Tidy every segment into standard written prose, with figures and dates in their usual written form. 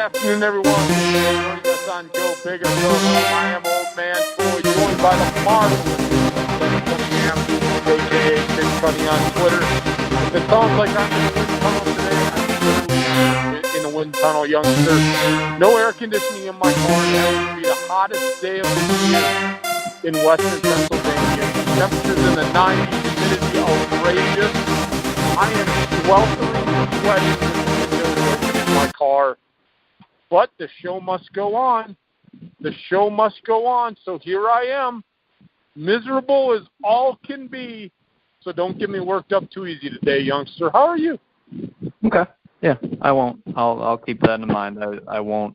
afternoon, everyone. Joining us on Go Big or Go Home. I am Old Man Troy, joined by the marvelous Cunningham, a.k.a. Big Cunny on Twitter. It sounds like I'm in the wind tunnel today. I'm in the wind tunnel, youngster. No air conditioning in my car. It has to be the hottest day of the year in western Pennsylvania. Temperatures in the 90s, humidity outrageous. I am sweltering and sweating with the windows open in my car. But the show must go on. The show must go on. So here I am, miserable as all can be. So don't get me worked up too easy today, youngster. How are you? Okay. Yeah, I won't. I'll keep that in mind. I won't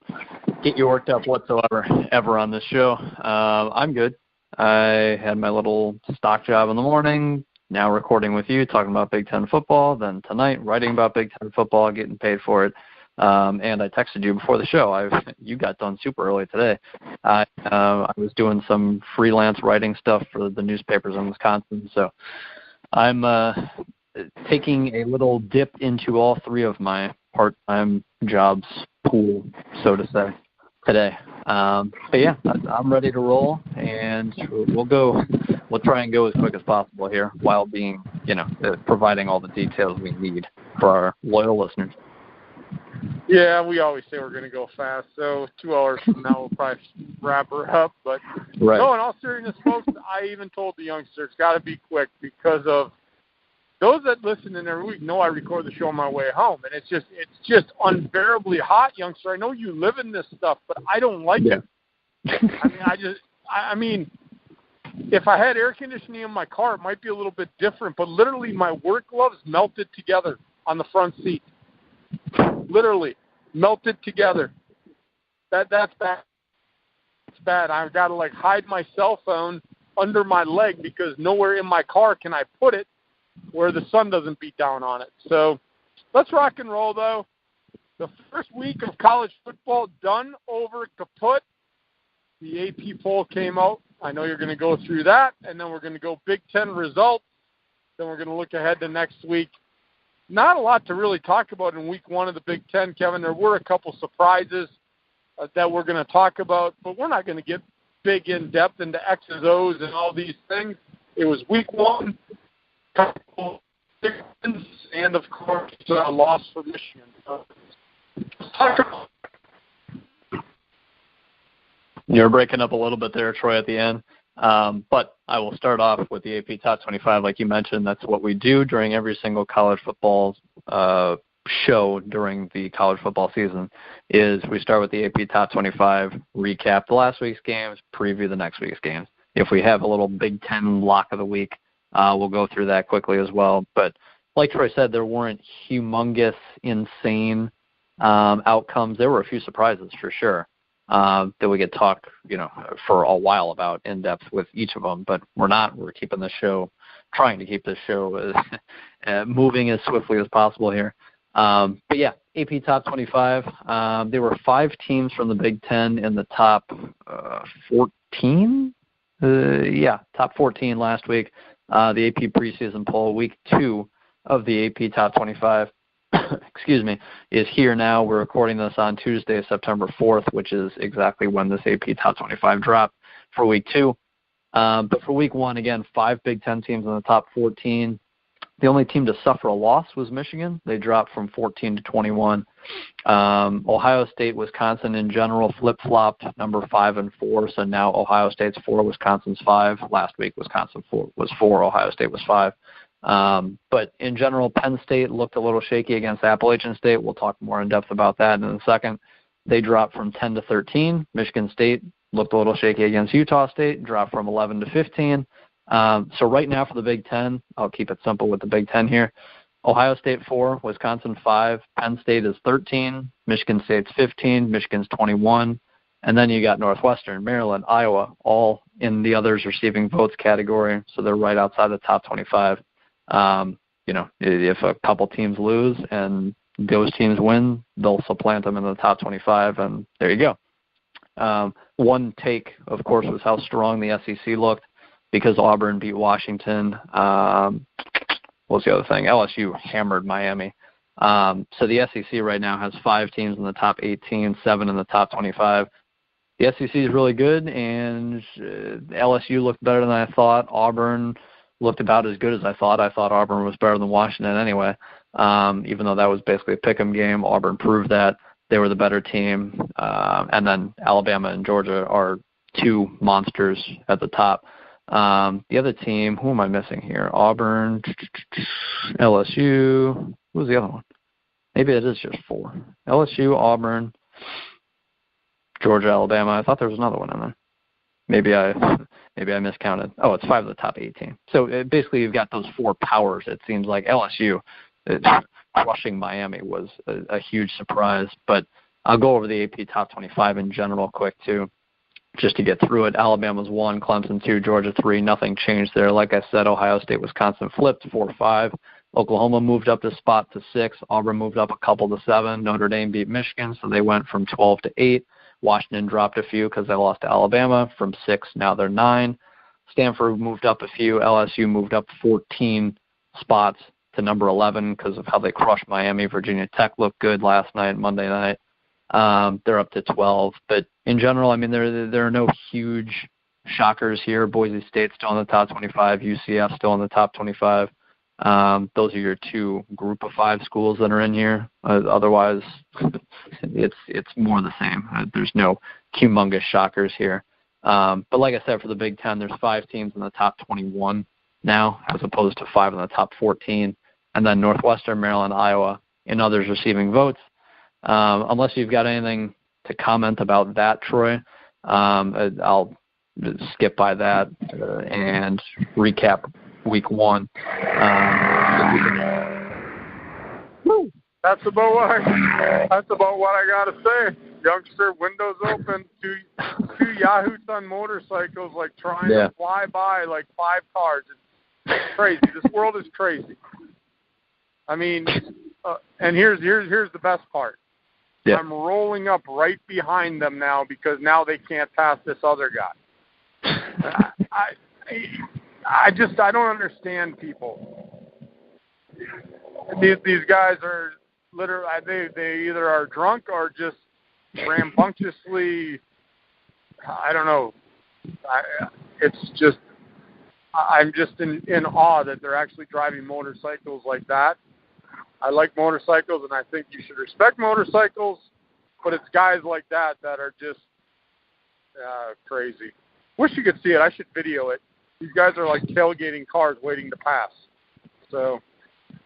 get you worked up whatsoever ever on this show. I'm good. I had my little stock job in the morning. Now recording with you, talking about Big Ten football. Then tonight, writing about Big Ten football, getting paid for it. And I texted you before the show. You got done super early today. I was doing some freelance writing stuff for the newspapers in Wisconsin. So I'm taking a little dip into all three of my part-time jobs pool, so to say, today. But yeah, I'm ready to roll, and we'll try and go as quick as possible here while being, providing all the details we need for our loyal listeners. Yeah, we always say we're going to go fast, so 2 hours from now we'll probably wrap her up. But right. No, in all seriousness, folks, I even told the youngsters, got to be quick because of those that listen in every week know I record the show on my way home, and it's just unbearably hot, youngster. I know you live in this stuff, but I don't like it. I mean, if I had air conditioning in my car, it might be a little bit different, but literally my work gloves melted together on the front seat. Literally melted together. That's bad. It's bad. I've got to hide my cell phone under my leg because nowhere in my car can I put it where the sun doesn't beat down on it. So let's rock and roll, though. The first week of college football done, over, kaput. The AP poll came out. I know you're going to go through that, and then we're going to go Big Ten results. Then we're going to look ahead to next week. Not a lot to really talk about in week one of the Big Ten, Kevin. There were a couple surprises that we're going to talk about, but we're not going to get big in depth into X's, O's, and all these things. It was week one. And, of course, a loss for Michigan. You're breaking up a little bit there, Troy, at the end. But I will start off with the AP Top 25. Like you mentioned, that's what we do during every single college football show during the college football season, is we start with the AP Top 25, recap the last week's games, preview the next week's games. If we have a little Big Ten lock of the week, we'll go through that quickly as well. But like Troy said, there weren't humongous, insane outcomes. There were a few surprises for sure that we could talk, for a while about in depth with each of them. But we're not. We're trying to keep the show moving as swiftly as possible here. But yeah, AP Top 25. There were 5 teams from the Big Ten in the top 14. Top 14 last week. The AP preseason poll, week 2 of the AP Top 25, is here now. We're recording this on Tuesday, September 4th, which is exactly when this AP Top 25 dropped for week 2. But for week 1, again, 5 Big Ten teams in the top 14. The only team to suffer a loss was Michigan. They dropped from 14 to 21. Ohio State, Wisconsin in general flip-flopped, number 5 and 4. So now Ohio State's 4, Wisconsin's 5. Last week, Wisconsin was 4, Ohio State was 5. But in general, Penn State looked a little shaky against Appalachian State. We'll talk more in depth about that in a second. They dropped from 10 to 13. Michigan State looked a little shaky against Utah State, dropped from 11 to 15. So right now for the Big Ten, I'll keep it simple with the Big Ten here. Ohio State 4, Wisconsin 5, Penn State is 13, Michigan State's 15, Michigan's 21, and then you got Northwestern, Maryland, Iowa, all in the others receiving votes category, so they're right outside the top 25. If a couple teams lose and those teams win, they'll supplant them in the top 25, and there you go. One take, of course, was how strong the SEC looked because Auburn beat Washington. What was the other thing? LSU hammered Miami. So the SEC right now has 5 teams in the top 18, 7 in the top 25. The SEC is really good, and LSU looked better than I thought. Auburn looked about as good as I thought. I thought Auburn was better than Washington anyway, even though that was basically a pick 'em game. Auburn proved that they were the better team. And then Alabama and Georgia are 2 monsters at the top. The other team, who am I missing here? Auburn, LSU. Who's the other one? Maybe it is just 4. LSU, Auburn, Georgia, Alabama. I thought there was another one in there. Maybe I miscounted. Oh, it's 5 of the top 18. So basically, you've got those 4 powers. It seems like LSU crushing Miami was a huge surprise. But I'll go over the AP top 25 in general quick too, just to get through it. Alabama's 1, Clemson 2, Georgia 3. Nothing changed there. Like I said, Ohio State, Wisconsin flipped 4-5. Oklahoma moved up a spot to 6. Auburn moved up a couple to 7. Notre Dame beat Michigan, so they went from 12 to 8. Washington dropped a few because they lost to Alabama from 6. Now they're 9. Stanford moved up a few. LSU moved up 14 spots to number 11 because of how they crushed Miami. Virginia Tech looked good last night, Monday night. They're up to 12. But in general, I mean, there are no huge shockers here. Boise State's still in the top 25. UCF still in the top 25. Those are your 2 group of 5 schools that are in here. Otherwise, it's more the same. There's no humongous shockers here. But like I said, for the Big Ten, there's 5 teams in the top 21 now, as opposed to 5 in the top 14. And then Northwestern, Maryland, Iowa, and others receiving votes. Unless you've got anything to comment about that, Troy, I'll skip by that and recap Week 1. That's about what I gotta say. Youngster, windows open, two yahoos on motorcycles, like trying to fly by like 5 cars. It's crazy. This world is crazy. I mean, and here's the best part. Yeah. I'm rolling up right behind them now because now they can't pass this other guy. I don't understand people. These guys are literally, they either are drunk or just rambunctiously, I don't know. I'm just in awe that they're actually driving motorcycles like that. I like motorcycles, and I think you should respect motorcycles, but it's guys like that are just crazy. Wish you could see it. I should video it. These guys are like tailgating cars waiting to pass. So,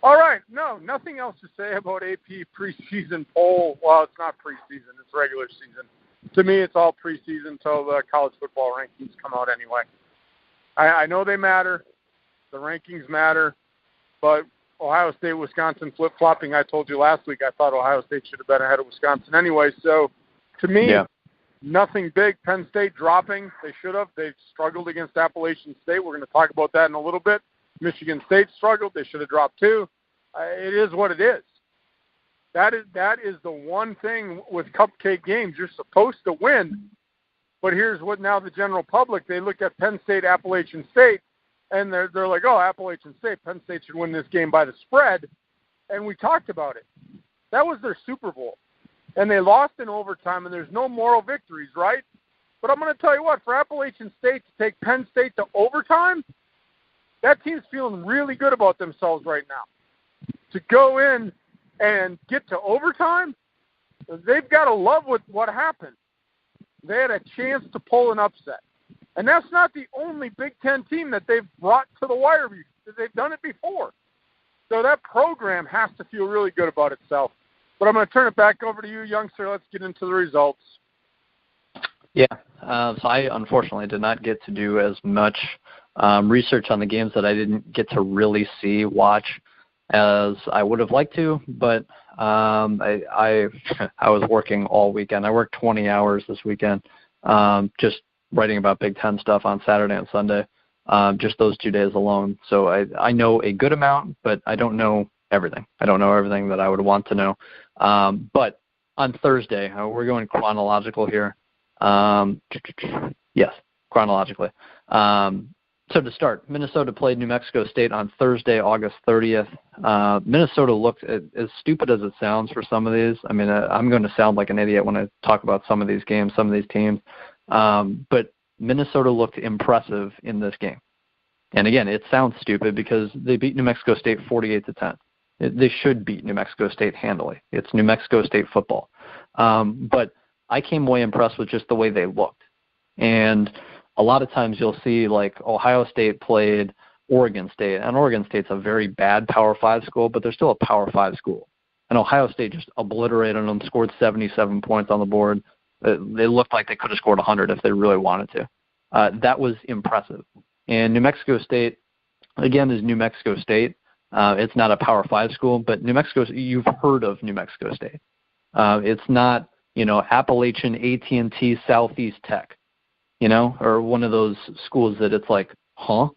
all right. No, nothing else to say about AP preseason poll. Well, it's not preseason. It's regular season. To me, it's all preseason until the college football rankings come out anyway. I know they matter. The rankings matter. But Ohio State, Wisconsin flip-flopping, I told you last week, I thought Ohio State should have been ahead of Wisconsin anyway. So, to me, nothing big. Penn State dropping. They should have. They've struggled against Appalachian State. We're going to talk about that in a little bit. Michigan State struggled. They should have dropped too. It is what it is. That is the one thing with cupcake games. You're supposed to win. But here's what now the general public, they look at Penn State, Appalachian State, and they're like, oh, Appalachian State, Penn State should win this game by the spread. And we talked about it. That was their Super Bowl. And they lost in overtime, and there's no moral victories, right? But I'm going to tell you what, for Appalachian State to take Penn State to overtime, that team's feeling really good about themselves right now. To go in and get to overtime, they've got to love what happened. They had a chance to pull an upset. And that's not the only Big Ten team that they've brought to the wire. They've done it before. So that program has to feel really good about itself. But I'm going to turn it back over to you, youngster. Let's get into the results. Yeah. So I, unfortunately, did not get to do as much research on the games that I didn't get to really watch as I would have liked to. But I was working all weekend. I worked 20 hours this weekend, just writing about Big Ten stuff on Saturday and Sunday, just those 2 days alone. So I know a good amount, but I don't know everything. I don't know everything that I would want to know. But on Thursday, we're going chronological here. Yes, chronologically. So to start, Minnesota played New Mexico State on Thursday, August 30th. Minnesota looked, as stupid as it sounds for some of these, I mean, I'm going to sound like an idiot when I talk about some of these games, some of these teams, but Minnesota looked impressive in this game. And again, it sounds stupid because they beat New Mexico State 48-10. They should beat New Mexico State handily. It's New Mexico State football. But I came away impressed with just the way they looked. And a lot of times you'll see, like, Ohio State played Oregon State, and Oregon State's a very bad Power 5 school, but they're still a Power 5 school. And Ohio State just obliterated them, scored 77 points on the board. They looked like they could have scored 100 if they really wanted to. That was impressive. And New Mexico State, again, is New Mexico State. It's not a Power 5 school, but New Mexico, you've heard of New Mexico State. It's not, Appalachian AT&T Southeast Tech, or one of those schools that it's like, huh?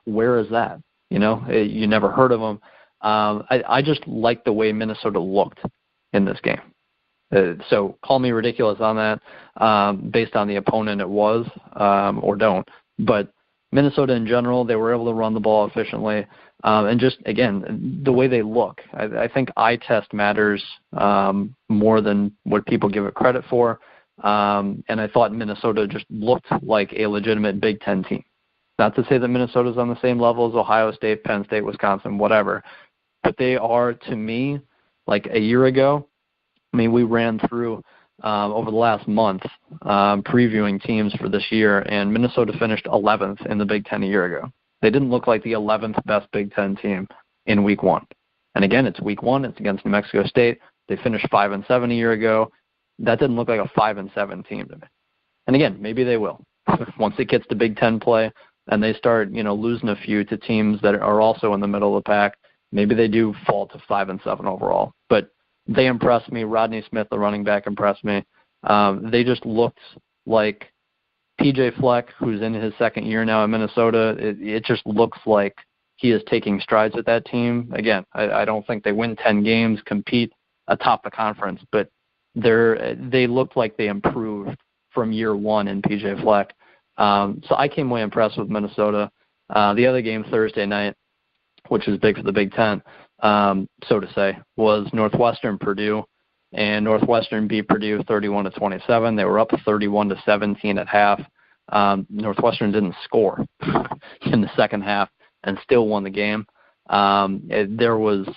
Where is that? You never heard of them. I just like the way Minnesota looked in this game. So call me ridiculous on that based on the opponent it was, or don't. But Minnesota in general, they were able to run the ball efficiently. And just, again, the way they look. I think eye test matters more than what people give it credit for. And I thought Minnesota just looked like a legitimate Big Ten team. Not to say that Minnesota's on the same level as Ohio State, Penn State, Wisconsin, whatever. But they are, to me, like a year ago. I mean, we ran through over the last month previewing teams for this year, and Minnesota finished 11th in the Big Ten a year ago. They didn't look like the 11th best Big Ten team in Week 1. And again, it's Week 1. It's against New Mexico State. They finished 5-7 a year ago. That didn't look like a 5-7 team to me. And again, maybe they will. Once it gets to Big Ten play and they start, losing a few to teams that are also in the middle of the pack, maybe they do fall to 5-7 overall. But they impressed me. Rodney Smith, the running back, impressed me. They just looked like P.J. Fleck, who's in his second year now in Minnesota. It just looks like he is taking strides with that team. Again, I don't think they win 10 games, compete atop the conference, but they looked like they improved from year one in P.J. Fleck. So I came away impressed with Minnesota. The other game Thursday night, which is big for the Big Ten, so to say, was Northwestern-Purdue. And Northwestern beat Purdue 31-27. They were up 31-17 at half. Northwestern didn't score in the second half and still won the game. There was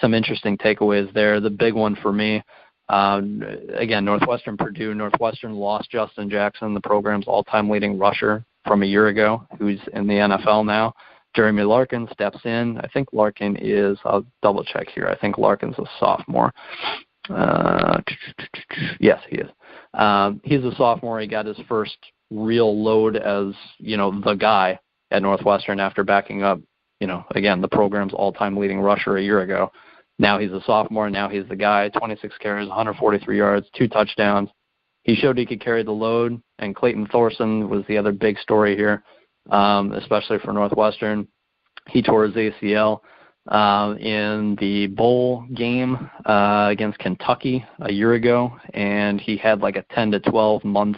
some interesting takeaways there. The big one for me, again, Northwestern-Purdue. Northwestern lost Justin Jackson, the program's all-time leading rusher from a year ago, who's in the NFL now. Jeremy Larkin steps in. I think Larkin is, I'll double check here. I think Larkin's a sophomore. Yes, he is. He's a sophomore. He got his first real load as, the guy at Northwestern after backing up, again, the program's all-time leading rusher a year ago. Now he's a sophomore. Now he's the guy. 26 carries, 143 yards, 2 touchdowns. He showed he could carry the load, and Clayton Thorson was the other big story here. Especially for Northwestern. He tore his ACL in the bowl game against Kentucky a year ago, and he had like a 10 to 12 month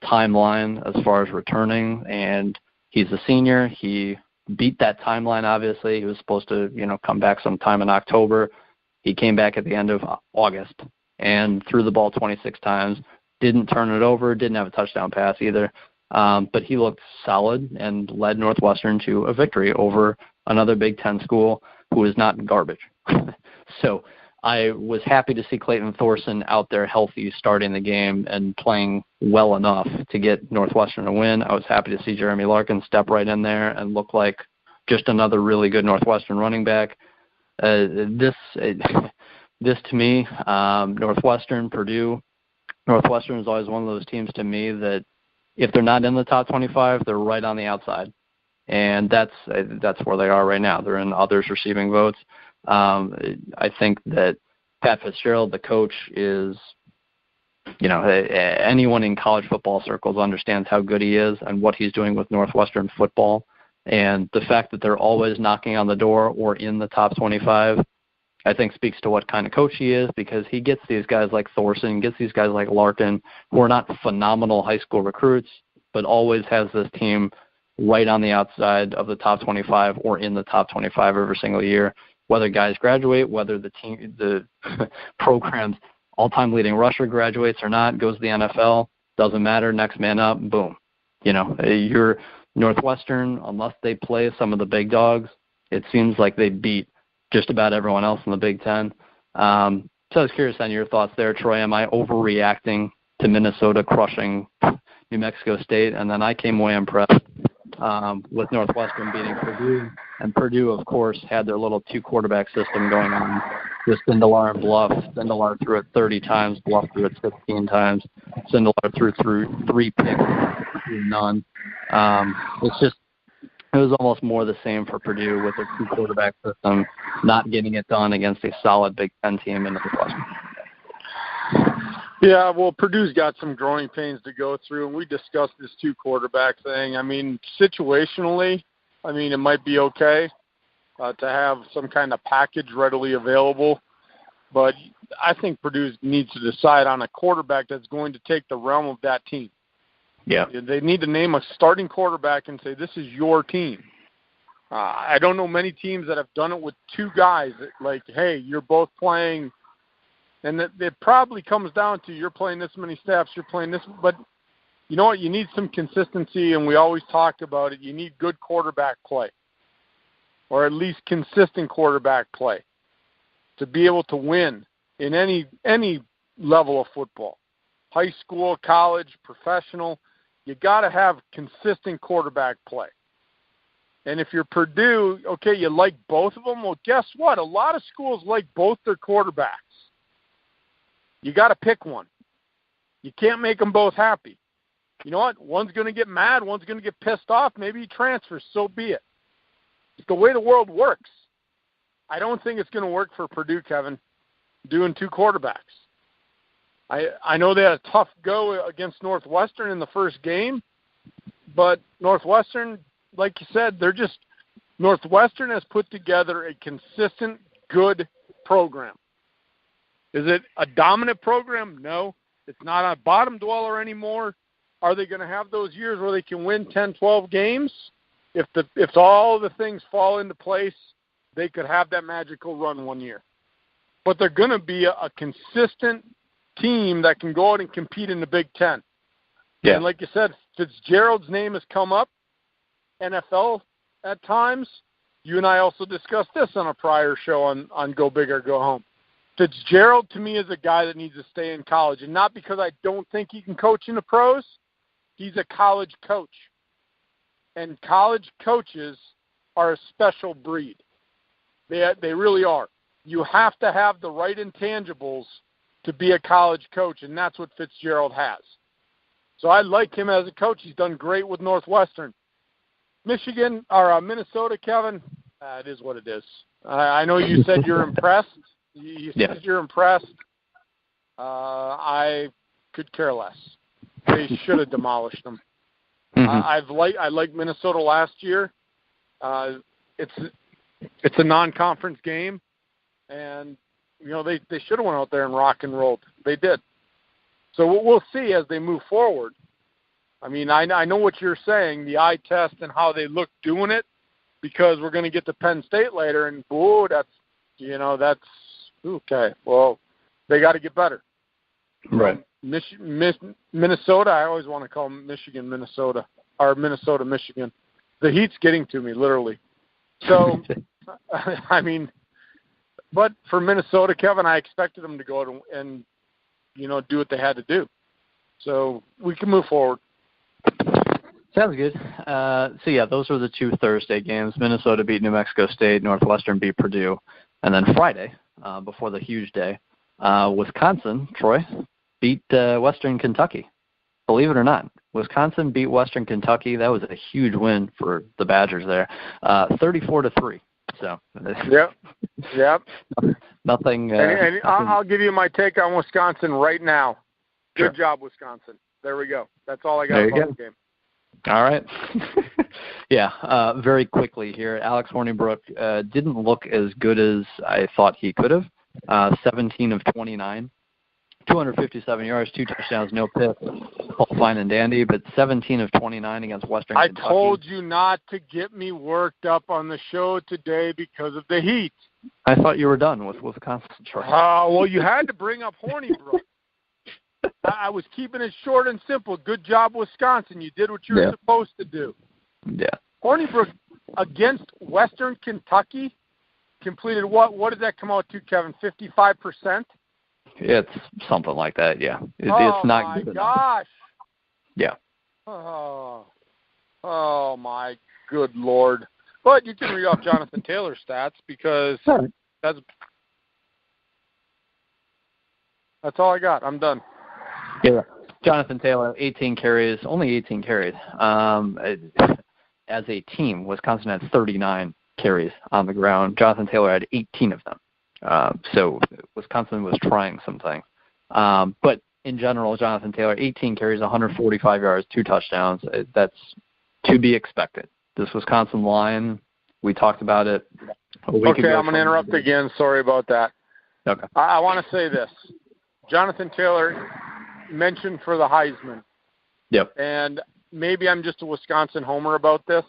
timeline as far as returning, and he's a senior. He beat that timeline, obviously. He was supposed to, come back sometime in October. He came back at the end of August and threw the ball 26 times, didn't turn it over, didn't have a touchdown pass either. But he looked solid and led Northwestern to a victory over another Big Ten school who is not garbage. So I was happy to see Clayton Thorson out there healthy, starting the game and playing well enough to get Northwestern a win. I was happy to see Jeremy Larkin step right in there and look like just another really good Northwestern running back. This to me, Northwestern, Purdue, Northwestern is always one of those teams to me that if they're not in the top 25, they're right on the outside. And that's where they are right now. They're in others receiving votes. I think that Pat Fitzgerald, the coach, is, anyone in college football circles understands how good he is and what he's doing with Northwestern football. And the fact that they're always knocking on the door or in the top 25, I think speaks to what kind of coach he is, because he gets these guys like Thorson, gets these guys like Larkin, who are not phenomenal high school recruits, but always has this team, right on the outside of the top 25 or in the top 25 every single year. Whether guys graduate, whether the program's all-time leading rusher graduates or not, goes to the NFL, doesn't matter. Next man up, boom. You're Northwestern, unless they play some of the big dogs, it seems like they beat just about everyone else in the Big Ten. So I was curious on your thoughts there, Troy. Am I overreacting to Minnesota crushing New Mexico State? And then I came away impressed with Northwestern beating Purdue. And Purdue, of course, had their little two-quarterback system going on with Sindelar and Bluff. Sindelar threw it 30 times. Bluff threw it 15 times. Sindelar threw 3 picks, none. It was almost more the same for Purdue with their two-quarterback system, not getting it done against a solid Big Ten team in Northwestern. Yeah, well, Purdue's got some growing pains to go through, and we discussed this two-quarterback thing. I mean, situationally, it might be okay to have some kind of package readily available, but I think Purdue needs to decide on a quarterback that's going to take the realm of that team. Yeah. They need to name a starting quarterback and say, this is your team. I don't know many teams that have done it with two guys, like, hey, you're both playing, and it probably comes down to you're playing this many snaps, you're playing this, but you know what? You need some consistency, and we always talked about it. You need good quarterback play, or at least consistent quarterback play, to be able to win in any level of football, high school, college, professional. You got to have consistent quarterback play. And if you're Purdue, okay, you like both of them. Well, guess what? A lot of schools like both their quarterbacks. You got to pick one. You can't make them both happy. You know what? One's going to get mad. One's going to get pissed off. Maybe he transfers. So be it. It's the way the world works. I don't think it's going to work for Purdue, Kevin, doing two quarterbacks. I know they had a tough go against Northwestern in the first game, but Northwestern, like you said, Northwestern has put together a consistent, good program. Is it a dominant program? No. It's not a bottom dweller anymore. Are they going to have those years where they can win 10, 12 games? If all the things fall into place, they could have that magical run one year. But they're going to be a consistent team that can go out and compete in the Big Ten. Yeah. And like you said, Fitzgerald's name has come up, NFL at times. You and I also discussed this on a prior show on Go Big or Go Home. Fitzgerald, to me, is a guy that needs to stay in college, and not because I don't think he can coach in the pros. He's a college coach, and college coaches are a special breed. They really are. You have to have the right intangibles to be a college coach, and that's what Fitzgerald has. So I like him as a coach. He's done great with Northwestern. Minnesota, Kevin, it is what it is. I know you said you're impressed. You said you're impressed. I could care less. They should have demolished them. Mm-hmm. I liked Minnesota last year. It's a non-conference game, and they should have went out there and rock and rolled. They did. So we'll see as they move forward. I mean, I know what you're saying, the eye test and how they look doing it, because we're going to get to Penn State later, and that's okay. Well, they got to get better. Right. Minnesota, I always want to call them Michigan, Minnesota, or Minnesota, Michigan. The heat's getting to me, literally. So, I mean, but for Minnesota, Kevin, I expected them to go out and do what they had to do. So we can move forward. Sounds good. Those were the two Thursday games. Minnesota beat New Mexico State. Northwestern beat Purdue. And then Friday, before the huge day, Wisconsin, Troy, beat Western Kentucky. Believe it or not, Wisconsin beat Western Kentucky. That was a huge win for the Badgers there, 34-3. So. Yep. Nothing. And I'll give you my take on Wisconsin right now. Good job, Wisconsin. There we go. That's all I got about the game. All right. Very quickly here, Alex Hornibrook didn't look as good as I thought he could have. 17 of 29 257 yards, 2 touchdowns, no picks, all fine and dandy, but 17 of 29 against Western Kentucky. I told you not to get me worked up on the show today because of the heat. I thought you were done with Wisconsin, Troy. Well, you had to bring up Hornibrook. I was keeping it short and simple. Good job, Wisconsin. You did what you were supposed to do. Yeah. Hornibrook against Western Kentucky completed what? What did that come out to, Kevin? 55%? It's something like that, yeah. It's not good. Oh, my gosh. Yeah. Oh, my good Lord. But you can read off Jonathan Taylor's stats because that's all I got. I'm done. Yeah. Jonathan Taylor, 18 carries, only 18 carries. As a team, Wisconsin had 39 carries on the ground. Jonathan Taylor had 18 of them. So Wisconsin was trying some things. But in general, Jonathan Taylor, 18 carries, 145 yards, 2 touchdowns. That's to be expected. This Wisconsin line, we talked about it a week ago. Okay, I'm going to interrupt again. Sorry about that. Okay. I want to say this. Jonathan Taylor mentioned for the Heisman. Yep. And maybe I'm just a Wisconsin homer about this,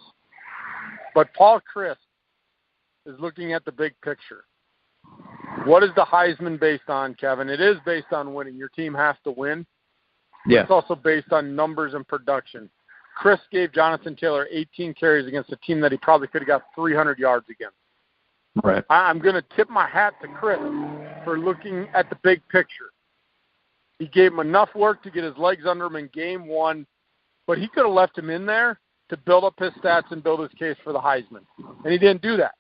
but Paul Chryst is looking at the big picture. What is the Heisman based on, Kevin? It is based on winning. Your team has to win. Yeah. It's also based on numbers and production. Chris gave Jonathan Taylor 18 carries against a team that he probably could have got 300 yards against. Right. I'm going to tip my hat to Chris for looking at the big picture. He gave him enough work to get his legs under him in game one, but he could have left him in there to build up his stats and build his case for the Heisman. And he didn't do that.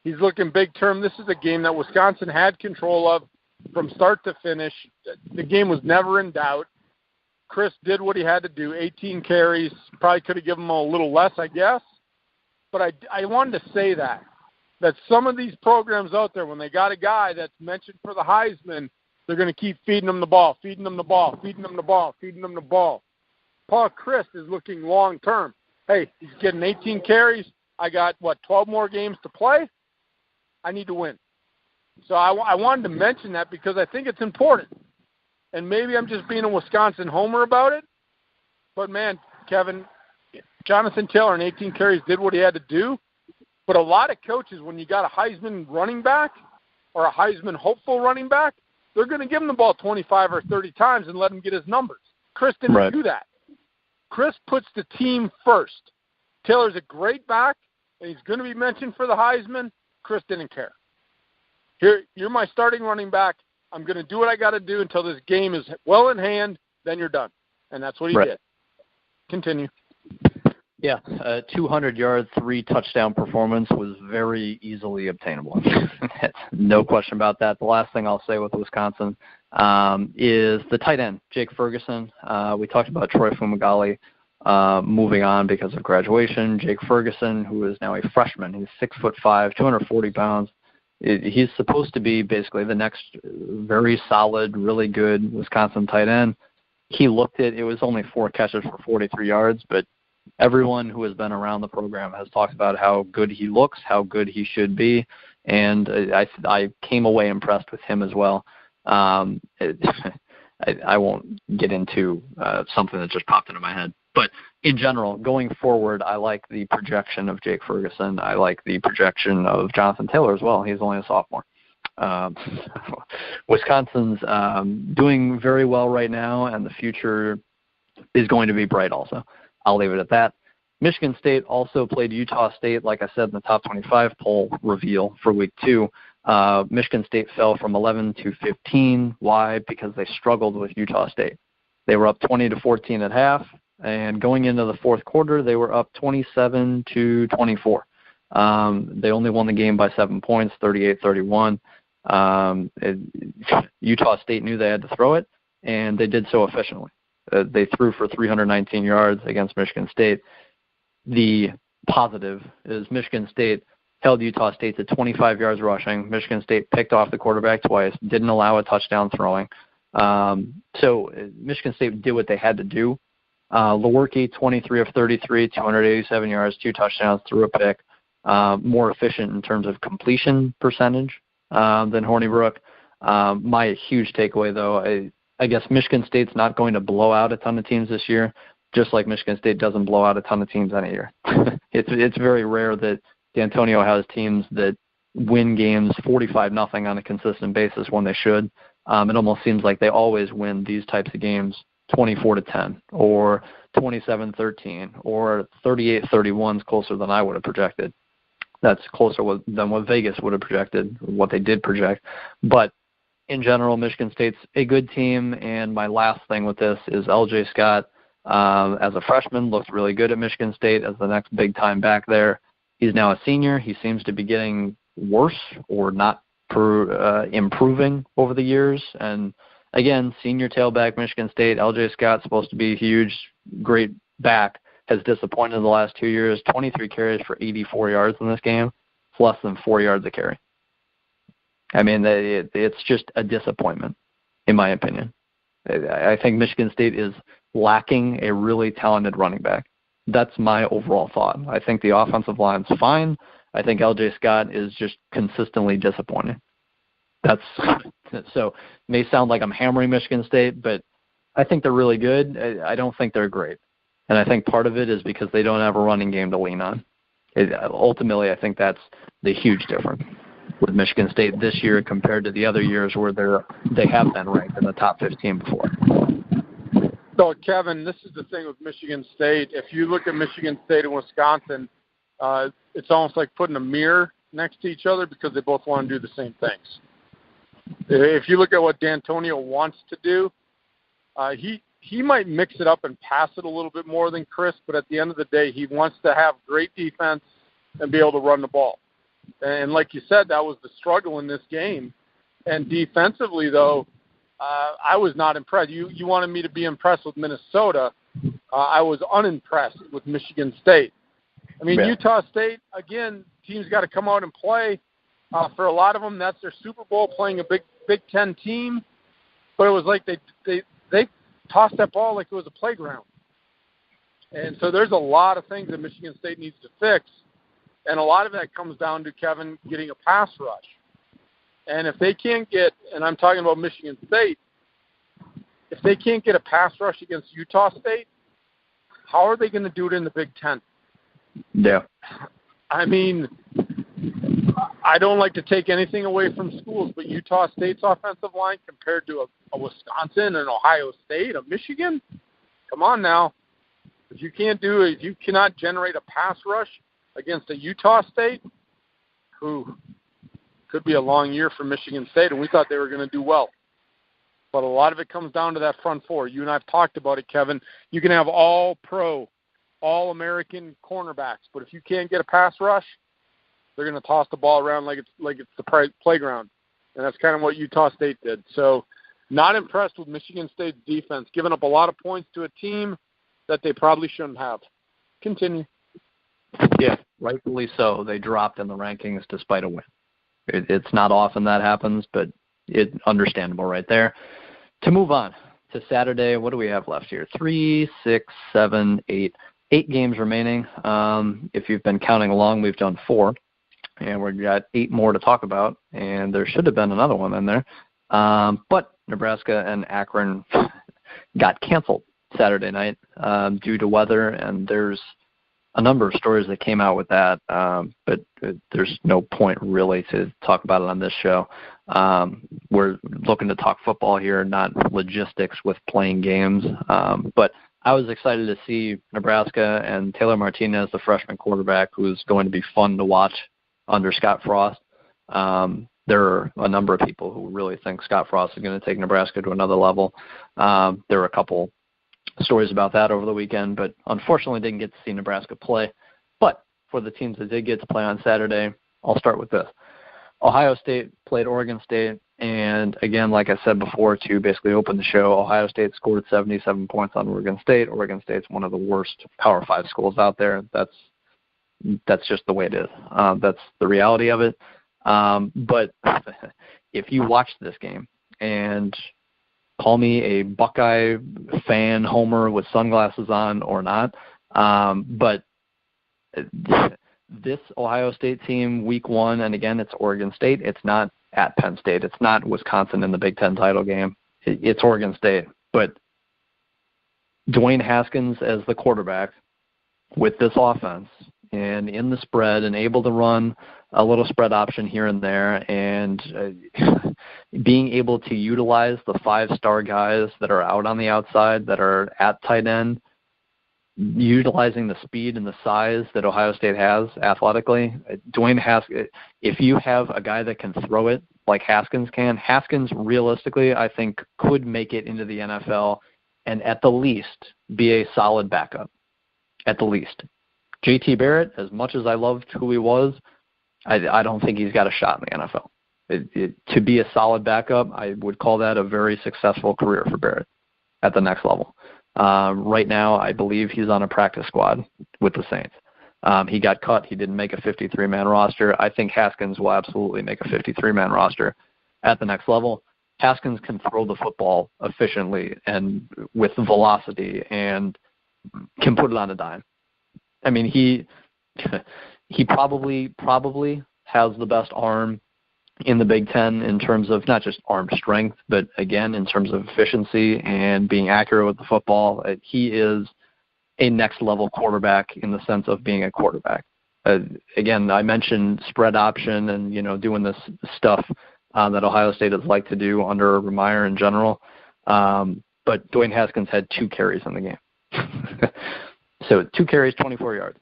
He's looking big term. This is a game that Wisconsin had control of from start to finish. The game was never in doubt. Chris did what he had to do, 18 carries. Probably could have given him a little less, I guess. But I wanted to say that some of these programs out there, when they got a guy that's mentioned for the Heisman, they're going to keep feeding him the ball, feeding him the ball, feeding him the ball, feeding him the ball. Paul Chryst is looking long-term. Hey, he's getting 18 carries. I got, 12 more games to play? I need to win. So I wanted to mention that because I think it's important. And maybe I'm just being a Wisconsin homer about it. But, man, Kevin, Jonathan Taylor in 18 carries did what he had to do. But a lot of coaches, when you got a Heisman running back or a Heisman hopeful running back, they're going to give him the ball 25 or 30 times and let him get his numbers. Chris didn't do that. Chris puts the team first. Taylor's a great back, and he's going to be mentioned for the Heisman. Chris didn't care. Here, you're my starting running back. I'm going to do what I got to do until this game is well in hand. Then you're done. And that's what he did. Continue. Yeah, 200-yard, 3-touchdown performance was very easily obtainable. No question about that. The last thing I'll say with Wisconsin is the tight end, Jake Ferguson. We talked about Troy Fumagalli moving on because of graduation. Jake Ferguson, who is now a freshman, he's 6'5", 240 pounds. He's supposed to be basically the next very solid, really good Wisconsin tight end. He looked at it was only 4 catches for 43 yards, but everyone who has been around the program has talked about how good he looks, how good he should be, and I came away impressed with him as well. I won't get into something that just popped into my head. But in general, going forward, I like the projection of Jake Ferguson. I like the projection of Jonathan Taylor as well. He's only a sophomore. Wisconsin's doing very well right now, and the future is going to be bright also. I'll leave it at that. Michigan State also played Utah State, like I said, in the top 25 poll reveal for week 2. Michigan State fell from 11 to 15. Why? Because they struggled with Utah State. They were up 20-14 at half, and going into the fourth quarter, they were up 27-24. They only won the game by 7 points, 38-31. Utah State knew they had to throw it, and they did so efficiently. They threw for 319 yards against Michigan State. The positive is Michigan State held Utah State to 25 yards rushing. Michigan State picked off the quarterback twice, didn't allow a touchdown throwing. So Michigan State did what they had to do. Lewerke, 23 of 33, 287 yards, 2 touchdowns, threw a pick. More efficient in terms of completion percentage than Hornibrook. My huge takeaway, though, I guess Michigan State's not going to blow out a ton of teams this year, just like Michigan State doesn't blow out a ton of teams any year. It's very rare that D'Antonio has teams that win games 45-0 on a consistent basis when they should. It almost seems like they always win these types of games 24-10 or 27-13 or 38-31 is closer than I would have projected. That's closer than what Vegas would have projected, what they did project. But in general, Michigan State's a good team, and my last thing with this is L.J. Scott, as a freshman, looked really good at Michigan State as the next big-time back there. He's now a senior. He seems to be getting worse or not improving over the years. And, again, senior tailback, Michigan State, L.J. Scott's supposed to be a huge, great back, has disappointed in the last 2 years, 23 carries for 84 yards in this game. It's less than 4 yards a carry. I mean, it's just a disappointment, in my opinion. I think Michigan State is lacking a really talented running back. That's my overall thought. I think the offensive line's fine. I think L.J. Scott is just consistently disappointing. So it may sound like I'm hammering Michigan State, but I think they're really good. I don't think they're great. And I think part of it is because they don't have a running game to lean on. Ultimately, I think that's the huge difference with Michigan State this year compared to the other years where they have been ranked in the top 15 before. So, Kevin, this is the thing with Michigan State. If you look at Michigan State and Wisconsin, it's almost like putting a mirror next to each other because they both want to do the same things. If you look at what D'Antonio wants to do, he might mix it up and pass it a little bit more than Chris, but at the end of the day, he wants to have great defense and be able to run the ball. And like you said, that was the struggle in this game. And defensively, though, I was not impressed. You wanted me to be impressed with Minnesota. I was unimpressed with Michigan State. I mean, Utah State, again, teams got to come out and play. For a lot of them, that's their Super Bowl, playing a Big Ten team. But it was like they tossed that ball like it was a playground. And so there's a lot of things that Michigan State needs to fix. And a lot of that comes down to, Kevin, getting a pass rush. And if they can't get, and I'm talking about Michigan State, if they can't get a pass rush against Utah State, how are they going to do it in the Big Ten? Yeah. I mean, I don't like to take anything away from schools, but Utah State's offensive line compared to a Wisconsin and Ohio State, a Michigan, come on now. If you cannot generate a pass rush against a Utah State, could be a long year for Michigan State, and we thought they were going to do well. But a lot of it comes down to that front four. You and I have talked about it, Kevin. You can have all-pro, all-American cornerbacks, but if you can't get a pass rush, they're going to toss the ball around like it's the playground, and that's kind of what Utah State did. So not impressed with Michigan State's defense, giving up a lot of points to a team that they probably shouldn't have. Continue. Yeah, rightfully so. They dropped in the rankings despite a win. It's not often that happens, but it's understandable right there. To move on to Saturday, what do we have left here? 3, 6, 7, 8. 8 games remaining. If you've been counting along, we've done 4. And we've got 8 more to talk about, and there should have been another one in there. But Nebraska and Akron got canceled Saturday night due to weather, and there's a number of stories that came out with that, but there's no point really to talk about it on this show. We're looking to talk football here, not logistics with playing games. But I was excited to see Nebraska and Taylor Martinez, the freshman quarterback, who's going to be fun to watch under Scott Frost. There are a number of people who really think Scott Frost is going to take Nebraska to another level. There were a couple stories about that over the weekend, but unfortunately didn't get to see Nebraska play. But for the teams that did get to play on Saturday, I'll start with this. Ohio State played Oregon State, and again, like I said before, to basically open the show, Ohio State scored 77 points on Oregon State. Oregon State's one of the worst Power 5 schools out there. That's just the way it is. That's the reality of it. But if you watch this game, and call me a Buckeye fan, homer with sunglasses on or not, but this Ohio State team, week 1, and again, it's Oregon State. It's not at Penn State. It's not Wisconsin in the Big Ten title game. it's Oregon State. But Dwayne Haskins as the quarterback with this offense and in the spread and able to run a little spread option here and there and being able to utilize the 5-star guys that are out on the outside that are at tight end, utilizing the speed and the size that Ohio State has athletically. Dwayne Haskins, if you have a guy that can throw it like Haskins can, Haskins realistically I think could make it into the NFL and at the least be a solid backup. At the least. JT Barrett, as much as I loved who he was, I don't think he's got a shot in the NFL. To be a solid backup, I would call that a very successful career for Barrett at the next level. Right now, I believe he's on a practice squad with the Saints. He got cut. He didn't make a 53-man roster. I think Haskins will absolutely make a 53-man roster at the next level. Haskins can throw the football efficiently and with velocity and can put it on a dime. I mean, he probably has the best arm in the Big Ten in terms of not just arm strength, but again, in terms of efficiency and being accurate with the football. He is a next level quarterback in the sense of being a quarterback. Again, I mentioned spread option and, doing this stuff that Ohio State has liked to do under Urban Meyer in general. But Dwayne Haskins had 2 carries in the game. So 2 carries, 24 yards.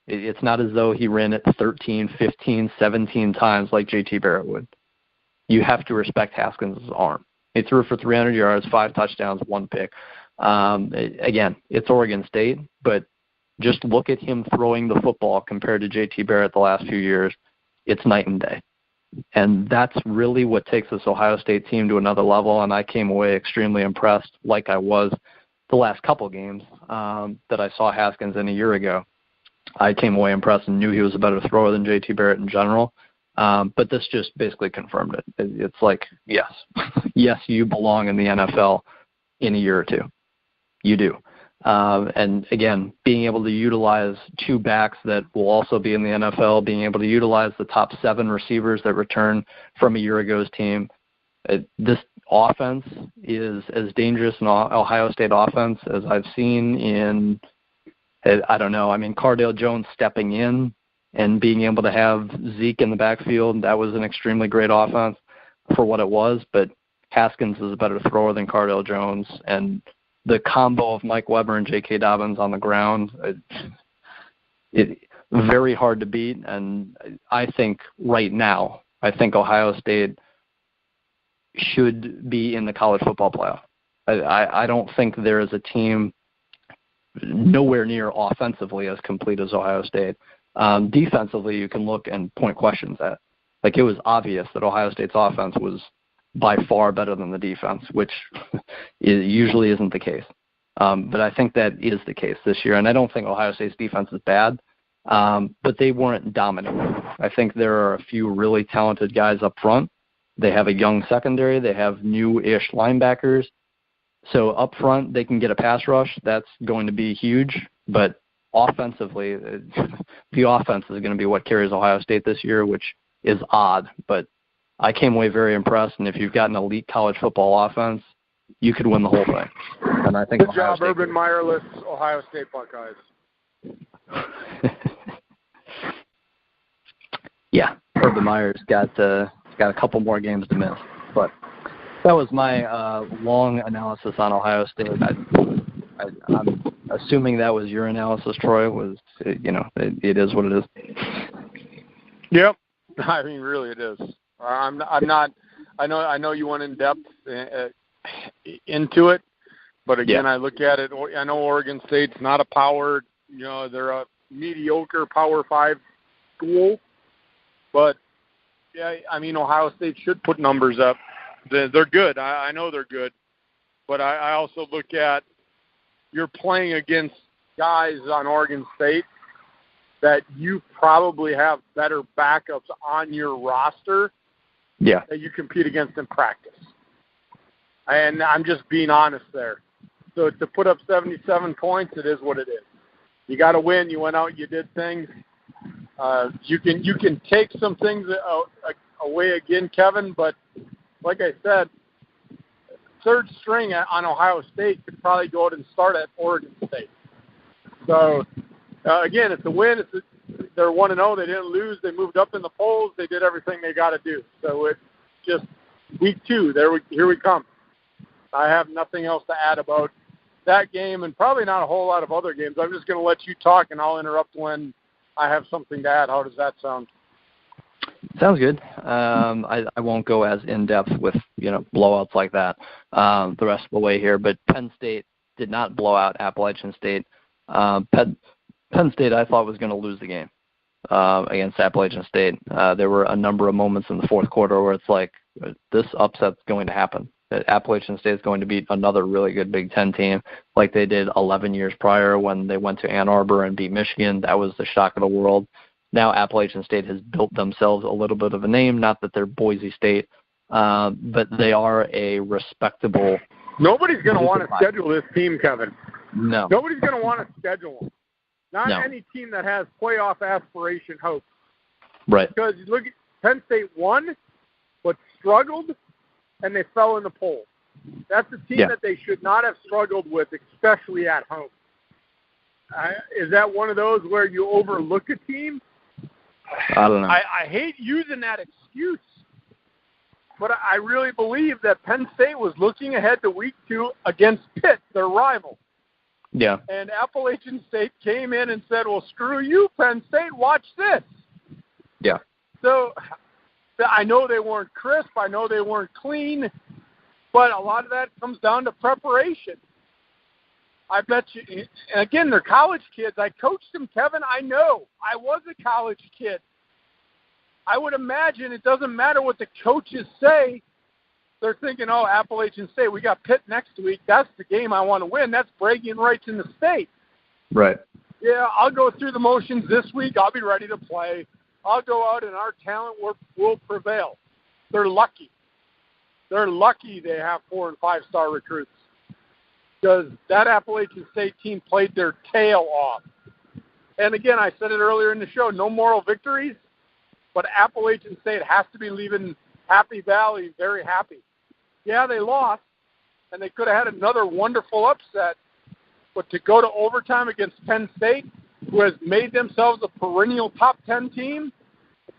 It's not as though he ran it 13, 15, 17 times like JT Barrett would. You have to respect Haskins' arm. He threw for 300 yards, 5 touchdowns, 1 pick. Again, it's Oregon State, but just look at him throwing the football compared to JT Barrett the last few years. It's night and day. And that's really what takes this Ohio State team to another level, and I came away extremely impressed like I was the last couple games that I saw Haskins in a year ago. I came away impressed and knew he was a better thrower than JT Barrett in general. But this just basically confirmed it. It's like, yes, yes, you belong in the NFL in a year or two. You do. And again, being able to utilize 2 backs that will also be in the NFL, being able to utilize the top 7 receivers that return from a year ago's team. This offense is as dangerous an Ohio State offense as I've seen in, I don't know, I mean, Cardale Jones stepping in and being able to have Zeke in the backfield, that was an extremely great offense for what it was, but Haskins is a better thrower than Cardale Jones, and the combo of Mike Weber and J.K. Dobbins on the ground, it very hard to beat, and I think right now, Ohio State should be in the college football playoff. I don't think there is a team nowhere near offensively as complete as Ohio State. Defensively, you can look and point questions at. Like, it was obvious that Ohio State's offense was by far better than the defense, which usually isn't the case. But I think that is the case this year, and I don't think Ohio State's defense is bad, but they weren't dominant. I think there are a few really talented guys up front. They have a young secondary. They have new-ish linebackers. So up front, they can get a pass rush. That's going to be huge. But offensively, the offense is going to be what carries Ohio State this year, which is odd. But I came away very impressed. And if you've got an elite college football offense, you could win the whole thing. And I think good job, Urban Meyerless Ohio State Buckeyes. Yeah, Urban Meyer's got a couple more games to miss. But that was my long analysis on Ohio State. I'm assuming that was your analysis, Troy. It is what it is. Yep, I mean, really, it is. I'm not. I know you went in depth into it, but again, yeah. I look at it. I know Oregon State's not a power. They're a mediocre Power 5 school, but yeah, I mean, Ohio State should put numbers up. They're good. I know they're good. But I also look at you're playing against guys on Oregon State that you probably have better backups on your roster that you compete against in practice. And I'm just being honest there. So to put up 77 points, it is what it is. You got to win. You went out, you did things. You can take some things away again, Kevin, but like I said, third string on Ohio State could probably go out and start at Oregon State. So, again, it's a win. They're 1-0. They didn't lose. They moved up in the polls. They did everything they got to do. So it's just week 2. Here we come. I have nothing else to add about that game, and probably not a whole lot of other games. I'm just going to let you talk, and I'll interrupt when I have something to add. How does that sound? Sounds good. I won't go as in-depth with, blowouts like that the rest of the way here, but Penn State did not blow out Appalachian State. Penn State, I thought, was going to lose the game against Appalachian State. There were a number of moments in the fourth quarter where it's like, this upset's going to happen. Appalachian State is going to beat another really good Big Ten team like they did 11 years prior when they went to Ann Arbor and beat Michigan. That was the shock of the world. Now Appalachian State has built themselves a little bit of a name, not that they're Boise State, but they are a respectable. Nobody's going to want to schedule this team, Kevin. No. Nobody's going to want to schedule them. Not any team that has playoff aspiration hope. Right. Because you look at Penn State won, but struggled, and they fell in the poll. That's a team that they should not have struggled with, especially at home. Is that one of those where you overlook a team? I don't know. I hate using that excuse, but I really believe that Penn State was looking ahead to week 2 against Pitt, their rival. Yeah. And Appalachian State came in and said, well, screw you, Penn State, watch this. Yeah. So I know they weren't crisp. I know they weren't clean. But a lot of that comes down to preparation. I bet you, again, they're college kids. I coached them, Kevin. I know. I was a college kid. I would imagine it doesn't matter what the coaches say. They're thinking, oh, Appalachian State, we got Pitt next week. That's the game I want to win. That's bragging rights in the state. Right. Yeah, I'll go through the motions this week. I'll be ready to play. I'll go out and our talent will prevail. They're lucky. They're lucky they have 4- and 5-star recruits. Because that Appalachian State team played their tail off. And again, I said it earlier in the show, no moral victories, but Appalachian State has to be leaving Happy Valley very happy. Yeah, they lost, and they could have had another wonderful upset, but to go to overtime against Penn State, who has made themselves a perennial top 10 team,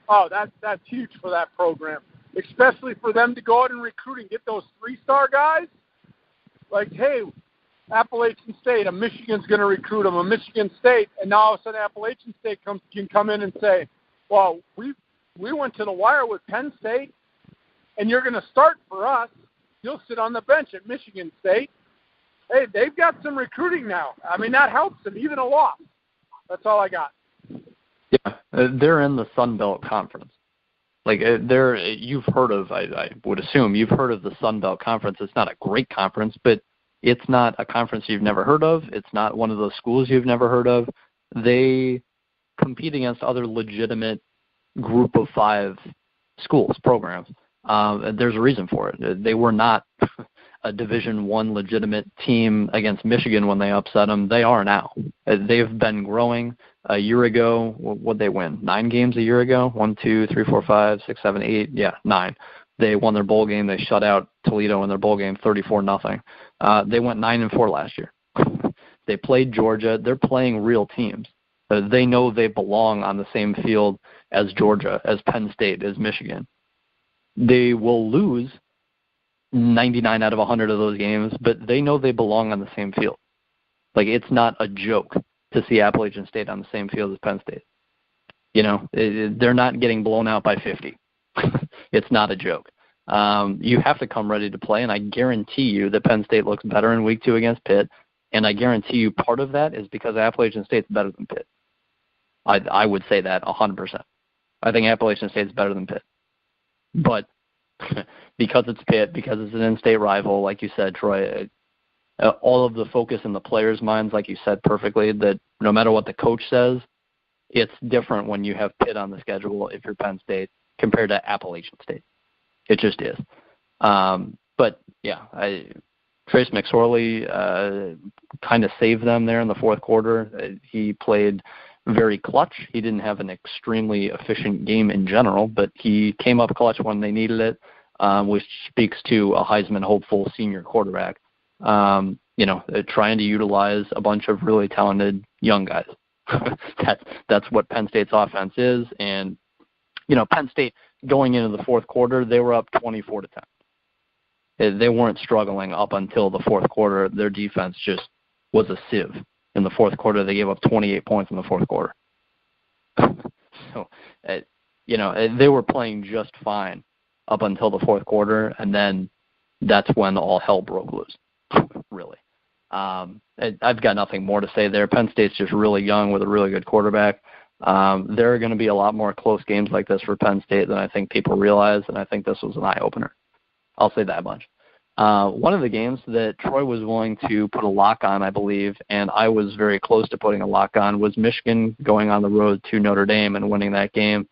oh, that's huge for that program, especially for them to go out and recruit and get those 3-star guys. Like, hey, Appalachian State, a Michigan's going to recruit them, a Michigan State, and now all of a sudden Appalachian State can come in and say, well, we went to the wire with Penn State, and you're going to start for us. You'll sit on the bench at Michigan State. Hey, they've got some recruiting now. I mean, that helps them, even a loss. That's all I got. Yeah, they're in the Sun Belt Conference. Like, you've heard of, I would assume, you've heard of the Sun Belt Conference. It's not a great conference, but it's not a conference you've never heard of. It's not one of those schools you've never heard of. They compete against other legitimate group of 5 schools, programs. There's a reason for it. They were not a Division I legitimate team against Michigan when they upset them. They are now. They've been growing. A year ago, what'd they win? 9 games a year ago? 1, 2, 3, 4, 5, 6, 7, 8. Yeah, 9. They won their bowl game. They shut out Toledo in their bowl game 34-0. They went 9-4 last year. They played Georgia. They're playing real teams. They know they belong on the same field as Georgia, as Penn State, as Michigan. They will lose 99 out of 100 of those games, but they know they belong on the same field. Like, it's not a joke to see Appalachian State on the same field as Penn State. They're not getting blown out by 50. It's not a joke. You have to come ready to play, and I guarantee you that Penn State looks better in week 2 against Pitt, and I guarantee you part of that is because Appalachian State's better than Pitt. I would say that 100%. I think Appalachian State's better than Pitt. But because it's Pitt, because it's an in-state rival, like you said, Troy, all of the focus in the players' minds, like you said perfectly, that no matter what the coach says, it's different when you have Pitt on the schedule if you're Penn State compared to Appalachian State. It just is. But, yeah, Trace McSorley kind of saved them there in the fourth quarter. He played very clutch. He didn't have an extremely efficient game in general, but he came up clutch when they needed it. which speaks to a Heisman hopeful senior quarterback. Trying to utilize a bunch of really talented young guys. That's what Penn State's offense is. And, Penn State going into the fourth quarter, they were up 24-10. They weren't struggling up until the fourth quarter. Their defense just was a sieve. In the fourth quarter, they gave up 28 points in the fourth quarter. So, they were playing just fine up until the fourth quarter, and then that's when all hell broke loose, really. I've got nothing more to say there. Penn State's just really young with a really good quarterback. There are going to be a lot more close games like this for Penn State than I think people realize, and I think this was an eye-opener. I'll say that much. One of the games that Troy was willing to put a lock on, I believe, and I was very close to putting a lock on, was Michigan going on the road to Notre Dame and winning that game.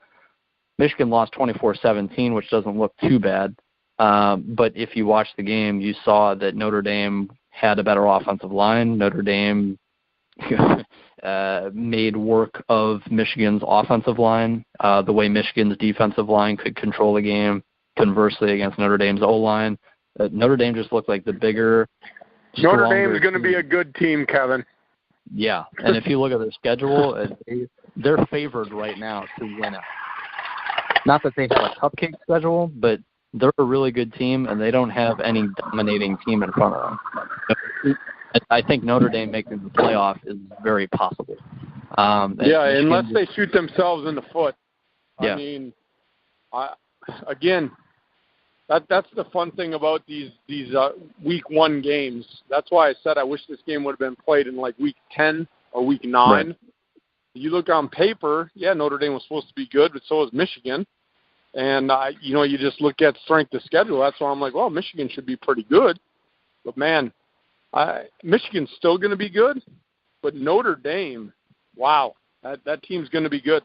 Michigan lost 24-17, which doesn't look too bad. But if you watched the game, you saw that Notre Dame had a better offensive line. Notre Dame made work of Michigan's offensive line, the way Michigan's defensive line could control the game. Conversely, against Notre Dame's O-line, Notre Dame just looked like the bigger, Notre Dame's going to be a good team, Kevin. Yeah, and if you look at their schedule, they're favored right now to win it. Not that they have a cupcake schedule, but they're a really good team, and they don't have any dominating team in front of them. I think Notre Dame making the playoff is very possible. Unless they shoot themselves in the foot. Yeah. I mean, that's the fun thing about these week 1 games. That's why I said I wish this game would have been played in like week 10 or week 9. Right. You look on paper, Notre Dame was supposed to be good, but so was Michigan. And, you just look at strength of schedule. That's why I'm like, well, Michigan should be pretty good. But, man, Michigan's still going to be good. But Notre Dame, wow, that team's going to be good.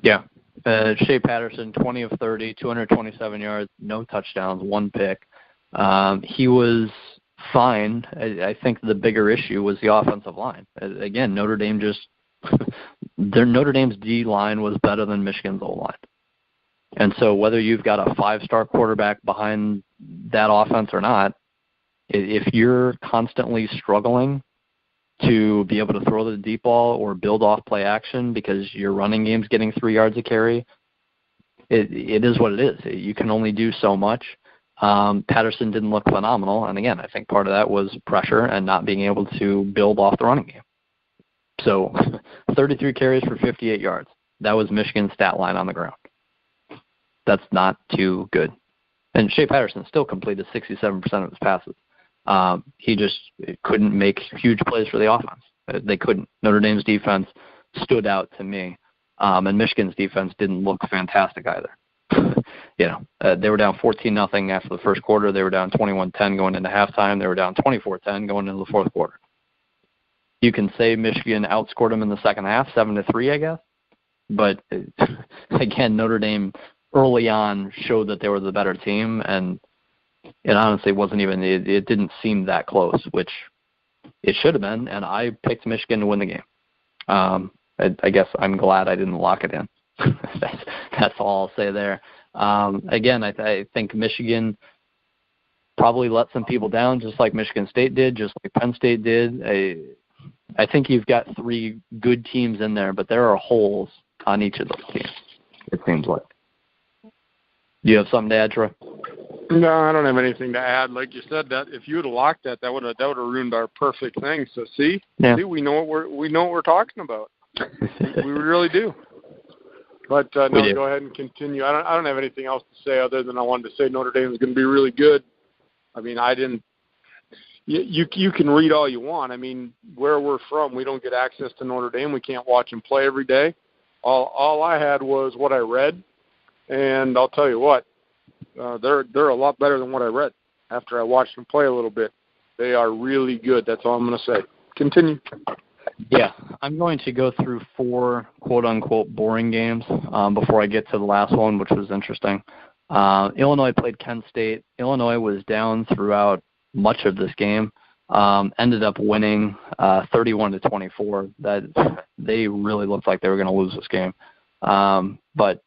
Yeah. Shea Patterson, 20 of 30, 227 yards, no touchdowns, 1 pick. He was fine. I think the bigger issue was the offensive line. Again, Notre Dame Notre Dame's D line was better than Michigan's O line. And so whether you've got a 5-star quarterback behind that offense or not, if you're constantly struggling to be able to throw the deep ball or build off play action because your running game's getting 3 yards a carry, it is what it is. You can only do so much. Patterson didn't look phenomenal, and again, I think part of that was pressure and not being able to build off the running game. So 33 carries for 58 yards. That was Michigan's stat line on the ground. That's not too good. And Shea Patterson still completed 67% of his passes. He just couldn't make huge plays for the offense. They couldn't. Notre Dame's defense stood out to me, and Michigan's defense didn't look fantastic either. They were down 14-0 after the first quarter. They were down 21-10 going into halftime. They were down 24-10 going into the fourth quarter. You can say Michigan outscored them in the second half, 7-3, I guess. But again, Notre Dame early on showed that they were the better team, and it honestly wasn't even. It didn't seem that close, which it should have been. And I picked Michigan to win the game. I guess I'm glad I didn't lock it in. That's all I'll say there. Again, I think Michigan probably let some people down, just like Michigan State did, just like Penn State did. I think you've got 3 good teams in there, but there are holes on each of those teams, it seems like. Do you have something to add, Troy? No, I don't have anything to add. Like you said, that if you would have locked that would have ruined our perfect thing. So see, we know what we're talking about. We really do. But no, go ahead and continue. I don't have anything else to say other than I wanted to say Notre Dame is going to be really good. I mean, I didn't. You can read all you want. I mean, where we're from, we don't get access to Notre Dame. We can't watch them play every day. All I had was what I read, and I'll tell you what, they're a lot better than what I read after I watched them play a little bit. They are really good. That's all I'm going to say. Continue. Yeah, I'm going to go through 4 quote-unquote boring games before I get to the last one, which was interesting. Illinois played Kent State. Illinois was down throughout much of this game, ended up winning 31-24. That they really looked like they were going to lose this game. But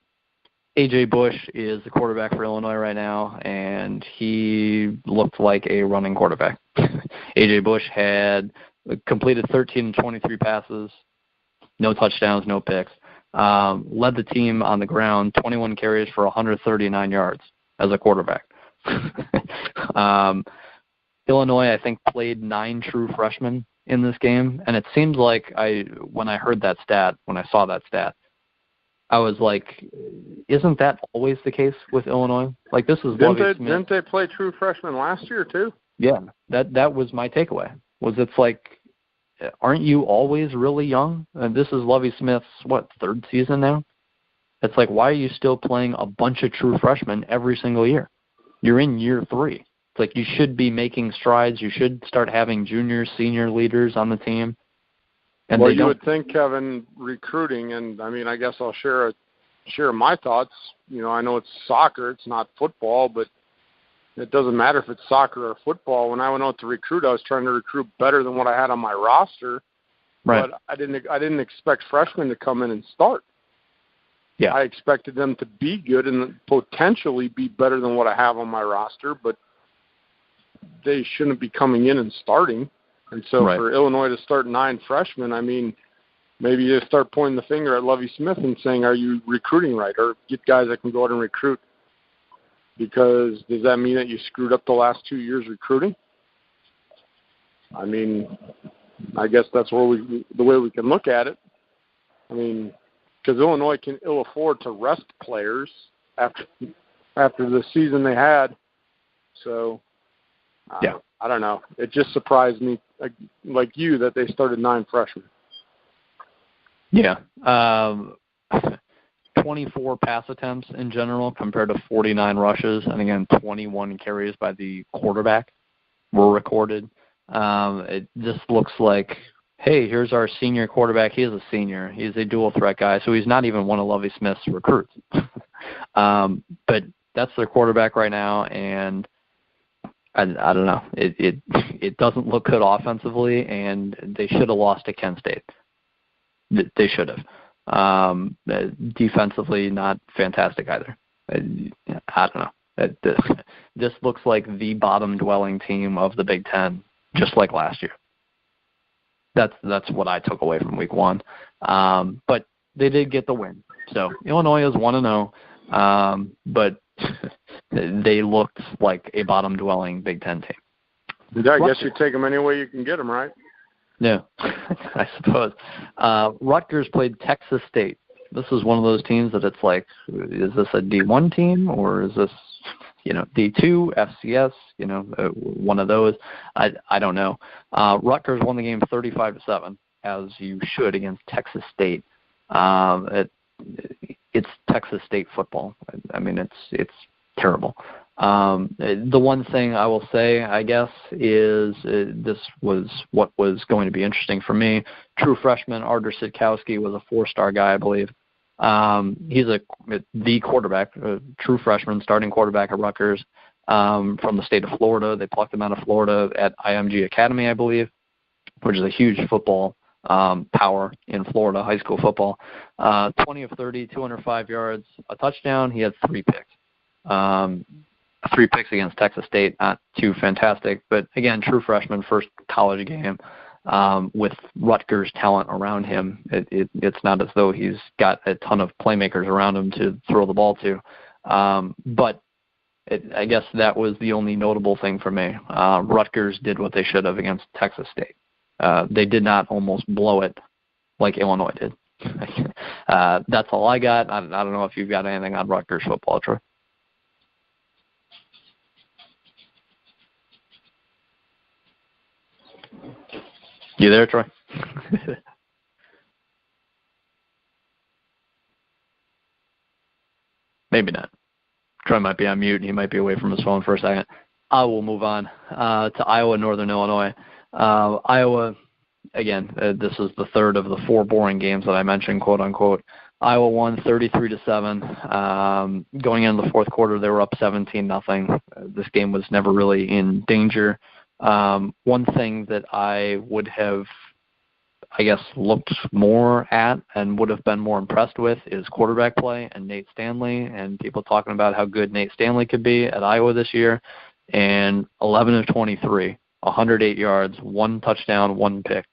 A.J. Bush is the quarterback for Illinois right now, and he looked like a running quarterback. A.J. Bush had completed 13 and 23 passes, no touchdowns, no picks. Led the team on the ground, 21 carries for 139 yards as a quarterback. Illinois, I think, played 9 true freshmen in this game, and it seems like when I saw that stat, I was like, isn't that always the case with Illinois? Like, this is Lovie Smith. Didn't they play true freshmen last year too? Yeah, that was my takeaway. It's like, aren't you always really young? And this is Lovie Smith's, 3rd season now? It's like, why are you still playing a bunch of true freshmen every single year? You're in year 3. It's like, you should be making strides. You should start having junior, senior leaders on the team. And well, you would think, Kevin, recruiting, and I mean, I guess I'll share my thoughts. You know, I know it's soccer, it's not football, but it doesn't matter if it's soccer or football. When I went out to recruit, I was trying to recruit better than what I had on my roster. Right. But I didn't expect freshmen to come in and start. Yeah. I expected them to be good and potentially be better than what I have on my roster, but they shouldn't be coming in and starting. And so for Illinois to start 9 freshmen, I mean, maybe you start pointing the finger at Lovie Smith and saying, are you recruiting right? Or get guys that can go out and recruit. Because does that mean that you screwed up the last 2 years recruiting? I mean, I guess that's the way we can look at it. I mean, because Illinois can ill afford to rest players after the season they had. So, I don't know. It just surprised me, like you, that they started 9 freshmen. Yeah. 24 pass attempts in general compared to 49 rushes. And again, 21 carries by the quarterback were recorded. It just looks like, hey, here's our senior quarterback. He is a senior. He's a dual threat guy, so he's not even one of Lovie Smith's recruits. But that's their quarterback right now, and I don't know. It doesn't look good offensively, and they should have lost to Kent State. They should have. Defensively, not fantastic either. I don't know. This looks like the bottom-dwelling team of the Big Ten, just like last year. That's what I took away from Week 1. But they did get the win. So Illinois is 1-0, but they looked like a bottom-dwelling Big Ten team. Yeah, I guess you take them any way you can get them, right? Yeah, I suppose. Rutgers played Texas State. This is one of those teams that it's like, is this a D1 team or is this, D2, FCS, one of those? I don't know. Rutgers won the game 35-7, as you should, against Texas State. It's Texas State football. I mean, it's terrible. The one thing I will say, I guess, is this was what was going to be interesting for me. True freshman Artur Sitkowski was a 4-star guy, I believe. He's the quarterback, a true freshman, starting quarterback at Rutgers from the state of Florida. They plucked him out of Florida at IMG Academy, I believe, which is a huge football power in Florida, high school football. 20 of 30, 205 yards, a touchdown. He had 3 picks. 3 picks against Texas State, not too fantastic, but again, true freshman, first college game with Rutgers talent around him. It's not as though he's got a ton of playmakers around him to throw the ball to, but I guess that was the only notable thing for me. Rutgers did what they should have against Texas State. They did not almost blow it like Illinois did. That's all I got. I don't know if you've got anything on Rutgers football, Troy. You there, Troy? Maybe not. Troy might be on mute. He might be away from his phone for a second. I will move on to Iowa, Northern Illinois. Iowa, again, this is the third of the 4 boring games that I mentioned, quote unquote. Iowa won 33-7. Going into the fourth quarter, they were up 17-0. This game was never really in danger. One thing that I would have I guess, looked more at and would have been more impressed with is quarterback play and Nate Stanley, and people talking about how good Nate Stanley could be at Iowa this year. And 11 of 23, 108 yards, 1 touchdown, 1 pick.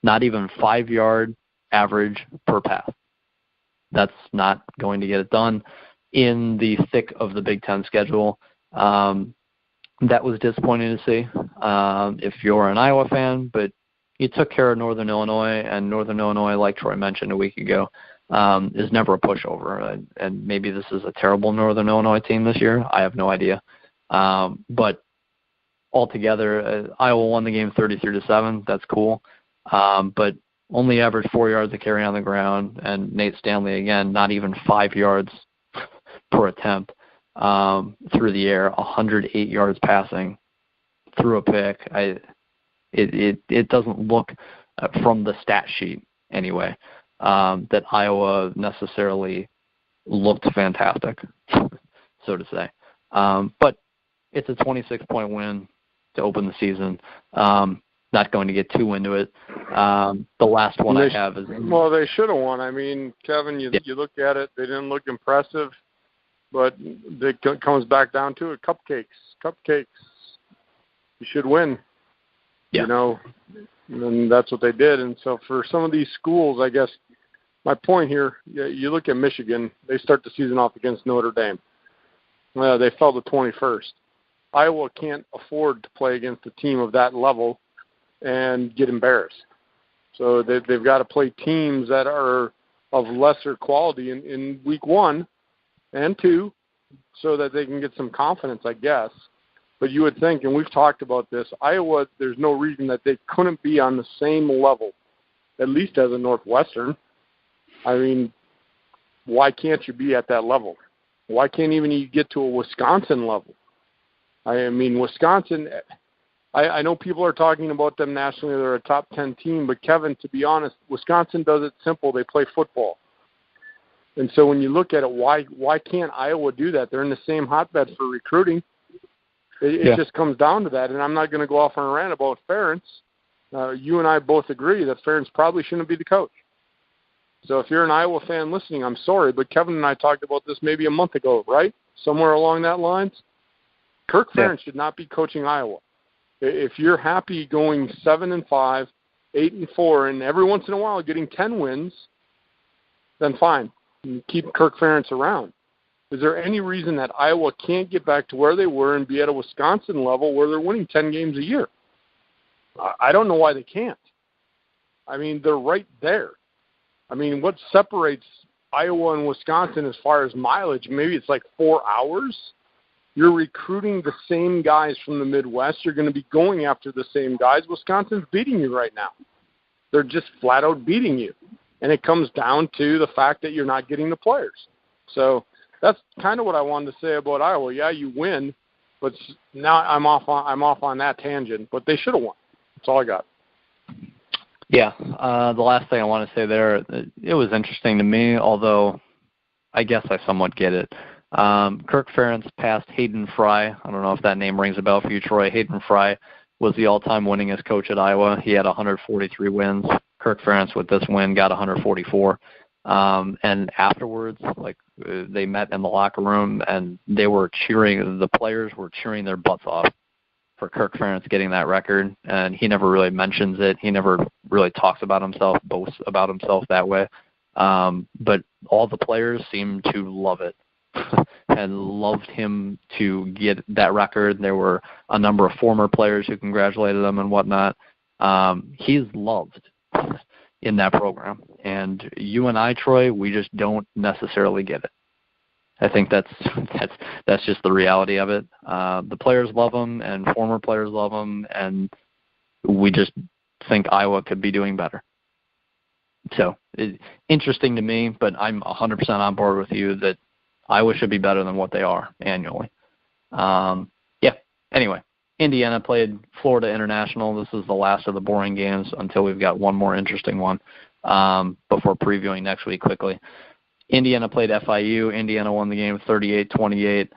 Not even 5-yard average per pass. That's not going to get it done in the thick of the Big Ten schedule. That was disappointing to see if you're an Iowa fan, but you took care of Northern Illinois, and Northern Illinois, like Troy mentioned a week ago, is never a pushover. And maybe this is a terrible Northern Illinois team this year. I have no idea. But altogether, Iowa won the game 33-7. That's cool. But only averaged 4 yards a carry on the ground, and Nate Stanley, again, not even 5 yards per attempt through the air, 108 yards passing, through a pick. It doesn't look, from the stat sheet anyway, that Iowa necessarily looked fantastic, so to say. But it's a 26-point win to open the season. Not going to get too into it. The last one I have is... Well, they should have won. I mean, Kevin, you look at it, they didn't look impressive, but it comes back down to it. Cupcakes. You should win. Yeah. You know, and that's what they did. And so for some of these schools, I guess my point here, you look at Michigan, they start the season off against Notre Dame. They fell to 21st. Iowa can't afford to play against a team of that level and get embarrassed. So they've got to play teams that are of lesser quality in week 1 and 2 so that they can get some confidence, I guess. But you would think, and we've talked about this, Iowa, there's no reason that they couldn't be on the same level, at least as a Northwestern. I mean, why can't you be at that level? Why can't even you get to a Wisconsin level? I mean, Wisconsin, I know people are talking about them nationally. They're a top 10 team. But, Kevin, to be honest, Wisconsin does it simple. They play football. And so when you look at it, why can't Iowa do that? They're in the same hotbed for recruiting. It just comes down to that. And I'm not going to go off on a rant about Ferentz. You and I both agree that Ferentz probably shouldn't be the coach. So if you're an Iowa fan listening, I'm sorry, but Kevin and I talked about this maybe a month ago, right? Somewhere along that lines. Kirk Ferentz should not be coaching Iowa. If you're happy going 7-5, 8-4, and every once in a while getting 10 wins, then fine. Keep Kirk Ferentz around. Is there any reason that Iowa can't get back to where they were and be at a Wisconsin level where they're winning 10 games a year? I don't know why they can't. I mean, they're right there. I mean, what separates Iowa and Wisconsin as far as mileage? Maybe it's like 4 hours. You're recruiting the same guys from the Midwest. You're going to be going after the same guys. Wisconsin's beating you right now. They're just flat out beating you. And it comes down to the fact that you're not getting the players. So that's kind of what I wanted to say about Iowa. Yeah, you win, but now I'm off on that tangent. But they should have won. That's all I got. Yeah, the last thing I want to say there, it was interesting to me, although I guess I somewhat get it. Kirk Ferentz passed Hayden Fry. I don't know if that name rings a bell for you, Troy. Hayden Fry was the all-time winningest coach at Iowa. He had 143 wins. Kirk Ferentz, with this win, got 144. And afterwards, they met in the locker room, and they were cheering. The players were cheering their butts off for Kirk Ferentz getting that record, and he never really mentions it. He never really talks about himself, boasts about himself that way. But all the players seemed to love it and loved him to get that record. There were a number of former players who congratulated him and whatnot. He's loved in that program. And you and I, Troy, we just don't necessarily get it. I think that's just the reality of it. The players love him, and former players love him, and we just think Iowa could be doing better. So, interesting to me, but I'm 100% on board with you that Iowa should be better than what they are annually. Anyway, Indiana played Florida International. This is the last of the boring games until we've got one more interesting one before previewing next week quickly. Indiana played FIU. Indiana won the game 38-28.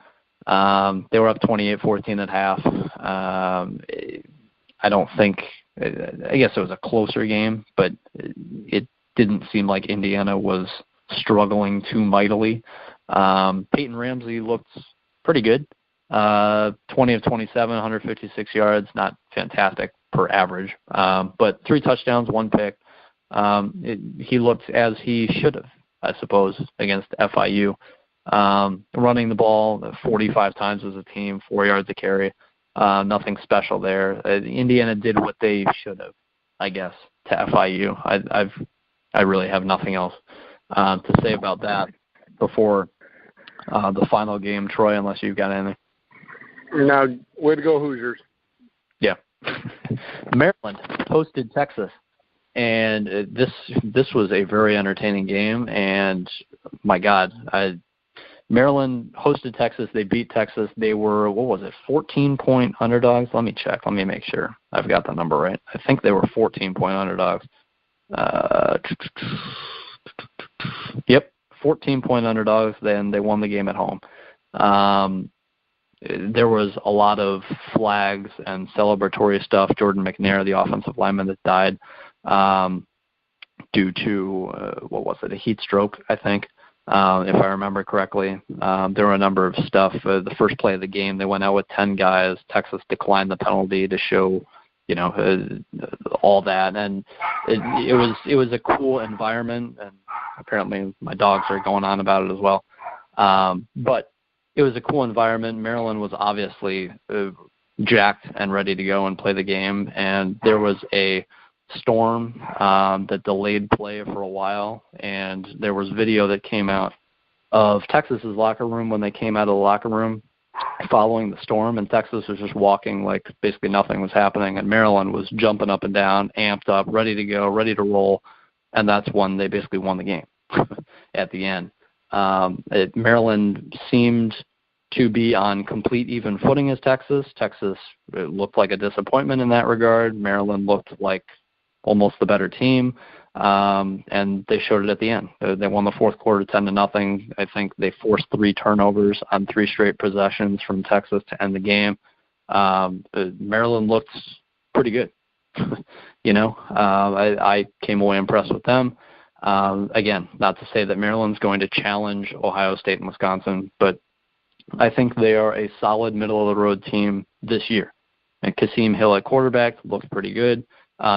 They were up 28-14 at half. I don't think I guess it was a closer game, but it didn't seem like Indiana was struggling too mightily. Peyton Ramsey looked pretty good. 20 of 27, 156 yards, not fantastic per average, but 3 touchdowns, 1 pick. He looked as he should have, I suppose, against FIU. Running the ball 45 times as a team, 4 yards a carry. Nothing special there. Indiana did what they should have, I guess, to FIU. I really have nothing else to say about that before the final game, Troy, unless you've got anything. Now, way to go, Hoosiers. Yeah. Maryland hosted Texas, and this was a very entertaining game, and my God, Maryland hosted Texas. They beat Texas. They were, 14-point underdogs? Let me check. Let me make sure I've got the number right. I think they were 14-point underdogs. Yep, 14-point underdogs. Then they won the game at home. There was a lot of flags and celebratory stuff. Jordan McNair, the offensive lineman that died due to, a heat stroke, I think, if I remember correctly. There were a number of stuff. The first play of the game, they went out with 10 guys. Texas declined the penalty to show, all that. And it was a cool environment, and apparently my dogs are going on about it as well. But it was a cool environment. Maryland was obviously jacked and ready to go and play the game, and there was a storm that delayed play for a while, and there was video that came out of Texas's locker room when they came out of the locker room following the storm, and Texas was just walking like basically nothing was happening, and Maryland was jumping up and down, amped up, ready to go, ready to roll, and that's when they basically won the game at the end. Maryland seemed to be on complete even footing as Texas. Texas looked like a disappointment in that regard. Maryland looked like almost the better team, and they showed it at the end. They won the fourth quarter 10-0. I think they forced 3 turnovers on 3 straight possessions from Texas to end the game. Maryland looked pretty good. I came away impressed with them. Again, not to say that Maryland's going to challenge Ohio State and Wisconsin, but I think they are a solid middle-of-the-road team this year. And Kasim Hill at quarterback looks pretty good.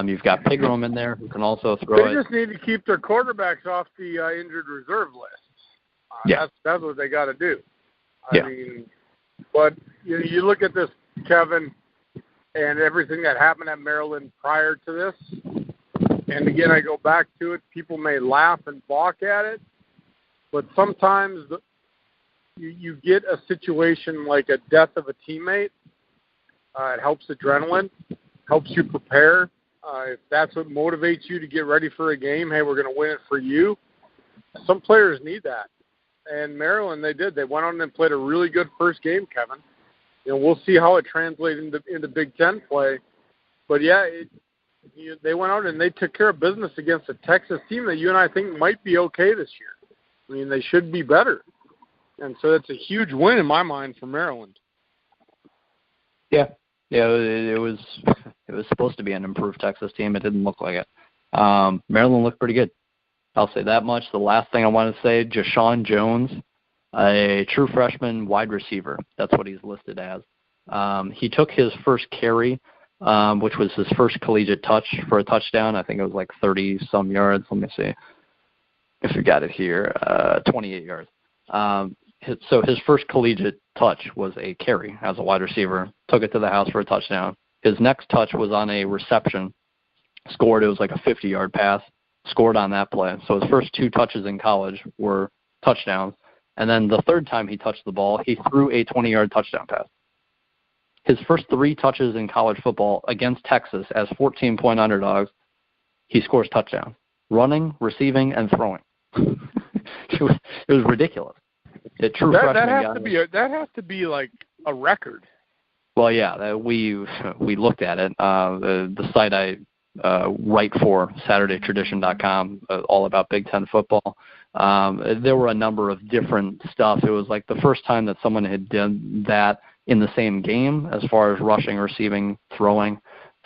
You've got Pigram in there who can also throw it. They just need to keep their quarterbacks off the injured reserve list. Yeah. That's what they got to do. I mean, but you look at this, Kevin, and everything that happened at Maryland prior to this, and again, I go back to it, people may laugh and balk at it, but sometimes you get a situation like a death of a teammate. It helps adrenaline, helps you prepare. If that's what motivates you to get ready for a game, hey, we're going to win it for you. Some players need that. And Maryland, they did. They went on and played a really good first game, Kevin. We'll see how it translates into Big Ten play. But, yeah, they went out and they took care of business against a Texas team that you and I think might be okay this year. I mean, they should be better. And so that's a huge win in my mind for Maryland. Yeah, it was supposed to be an improved Texas team. It didn't look like it. Maryland looked pretty good. I'll say that much. The last thing I want to say, Jashawn Jones, a true freshman wide receiver. That's what he's listed as. He took his first carry, which was his first collegiate touch for a touchdown. I think it was like 30-some yards. Let me see if we got it here. 28 yards. So his first collegiate touch was a carry as a wide receiver, took it to the house for a touchdown. His next touch was on a reception, scored. It was like a 50-yard pass, scored on that play. So his first 2 touches in college were touchdowns. And then the third time he touched the ball, he threw a 20-yard touchdown pass. His first 3 touches in college football against Texas as 14-point underdogs, he scores touchdowns, running, receiving, and throwing. It was ridiculous. That has to be like a record. Well, yeah, we looked at it. The site I write for, SaturdayTradition.com, all about Big Ten football. There were a number of different stuff. It was like the first time that someone had done that in the same game as far as rushing, receiving, throwing.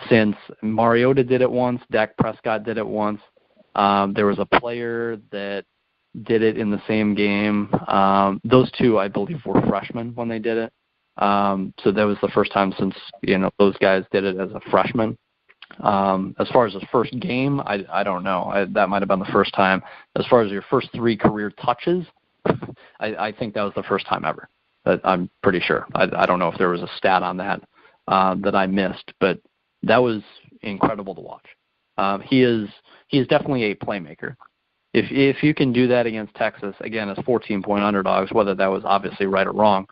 since Mariota did it once, Dak Prescott did it once. There was a player that did it in the same game. Those two, I believe, were freshmen when they did it. So that was the first time since, those guys did it as a freshman. As far as the first game, I don't know. That might have been the first time. As far as your first 3 career touches, I think that was the first time ever. I'm pretty sure. I don't know if there was a stat on that that I missed, but that was incredible to watch. He is definitely a playmaker. If you can do that against Texas, again, as 14-point underdogs, whether that was obviously right or wrong,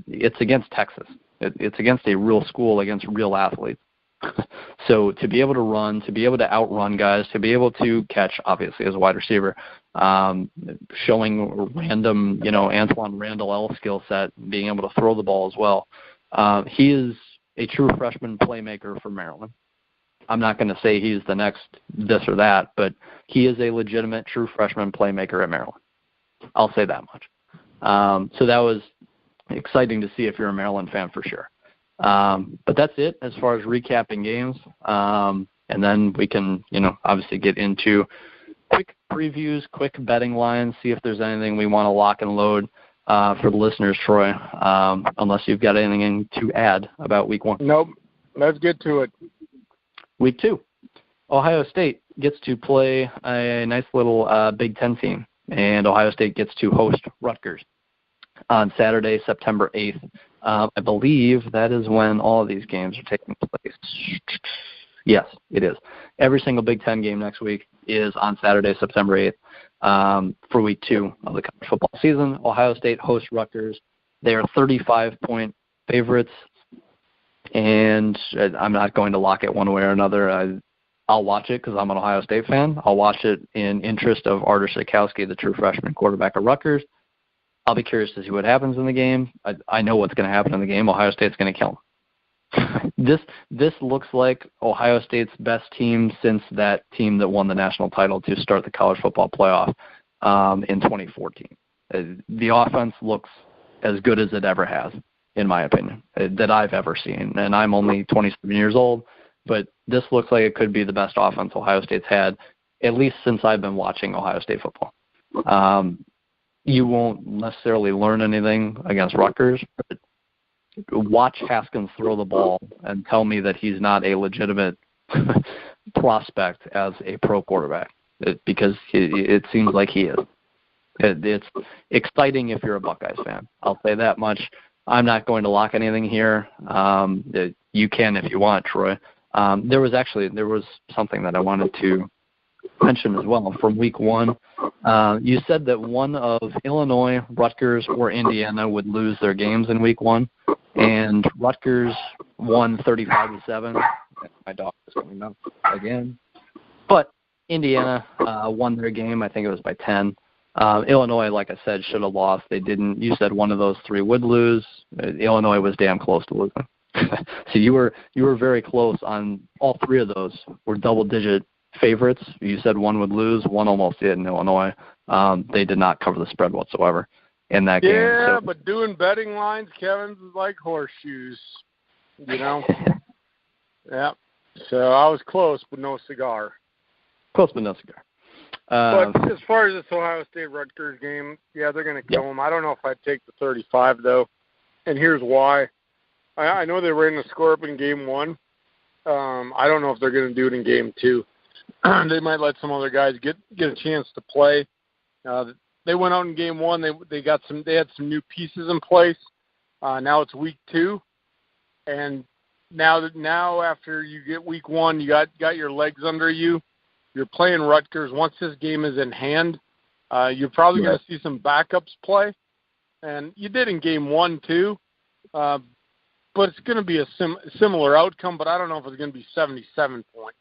it's against Texas. It's against a real school, against real athletes. So to be able to run, to be able to outrun guys, to be able to catch, obviously, as a wide receiver, showing random, Antoine Randall skill set, being able to throw the ball as well. He is a true freshman playmaker for Maryland. I'm not going to say he's the next this or that, but he is a legitimate true freshman playmaker at Maryland. I'll say that much. So that was exciting to see if you're a Maryland fan for sure. But that's it as far as recapping games. And then we can, obviously get into quick previews, quick betting lines, see if there's anything we want to lock and load for the listeners, Troy, unless you've got anything to add about week 1. Nope. Let's get to it. Week 2, Ohio State gets to play a nice little Big Ten team, and Ohio State gets to host Rutgers on Saturday, September 8th. I believe that is when all of these games are taking place. Yes, it is. Every single Big Ten game next week is on Saturday, September 8th for week 2 of the college football season. Ohio State hosts Rutgers. They are 35-point favorites, and I'm not going to lock it one way or another. I'll watch it because I'm an Ohio State fan. I'll watch it in interest of Artur Sitkowski, the true freshman quarterback of Rutgers. I'll be curious to see what happens in the game. I know what's going to happen in the game. Ohio State's going to kill them. This looks like Ohio State's best team since that team that won the national title to start the college football playoff in 2014. The offense looks as good as it ever has, in my opinion, that I've ever seen. And I'm only 27 years old, but this looks like it could be the best offense Ohio State's had, at least since I've been watching Ohio State football. You won't necessarily learn anything against Rutgers, but watch Haskins throw the ball and tell me that he's not a legitimate prospect as a pro quarterback, because it seems like he is. It's exciting if you're a Buckeyes fan. I'll say that much. I'm not going to lock anything here. You can if you want, Troy. There was something that I wanted to mention as well from week 1. You said that one of Illinois, Rutgers, or Indiana would lose their games in week 1, and Rutgers won 35-7. My dog is coming up again. But Indiana won their game. I think it was by 10. Illinois, like I said, should have lost. They didn't. You said one of those 3 would lose. Illinois was damn close to losing. So you were very close on all 3 of those. Were double-digit favorites. You said one would lose. One almost did in Illinois. They did not cover the spread whatsoever in that game. Yeah, but doing betting lines, Kevin's is like horseshoes, Yeah. So I was close, but no cigar. Close, but no cigar. But as far as this Ohio State-Rutgers game, yeah, they're going to kill them. I don't know if I'd take the 35, though, and here's why. I know they ran the score up in game 1. I don't know if they're going to do it in game 2. They might let some other guys get a chance to play. They went out in game 1. They had some new pieces in place. Now it's week 2, and now after you get week 1, you got your legs under you. You're playing Rutgers. Once this game is in hand, you're probably going to see some backups play, and you did in game 1 too. But it's going to be a similar outcome. But I don't know if it's going to be 77 points.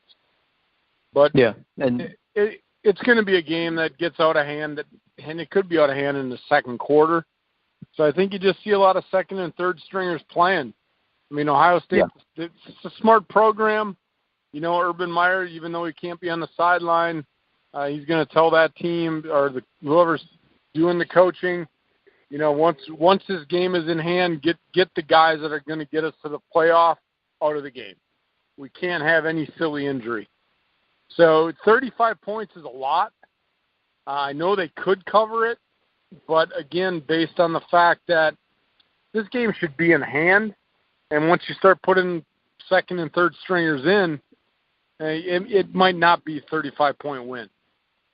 But yeah, and it's going to be a game that gets out of hand, and it could be out of hand in the second quarter. So I think you just see a lot of second and third stringers playing. I mean, Ohio State, It's a smart program. Urban Meyer, even though he can't be on the sideline, he's going to tell that team or whoever's doing the coaching, once this game is in hand, get the guys that are going to get us to the playoff out of the game. We can't have any silly injury. So 35 points is a lot. I know they could cover it, but again, based on the fact that this game should be in hand, and once you start putting second and third stringers in, it might not be a 35-point win.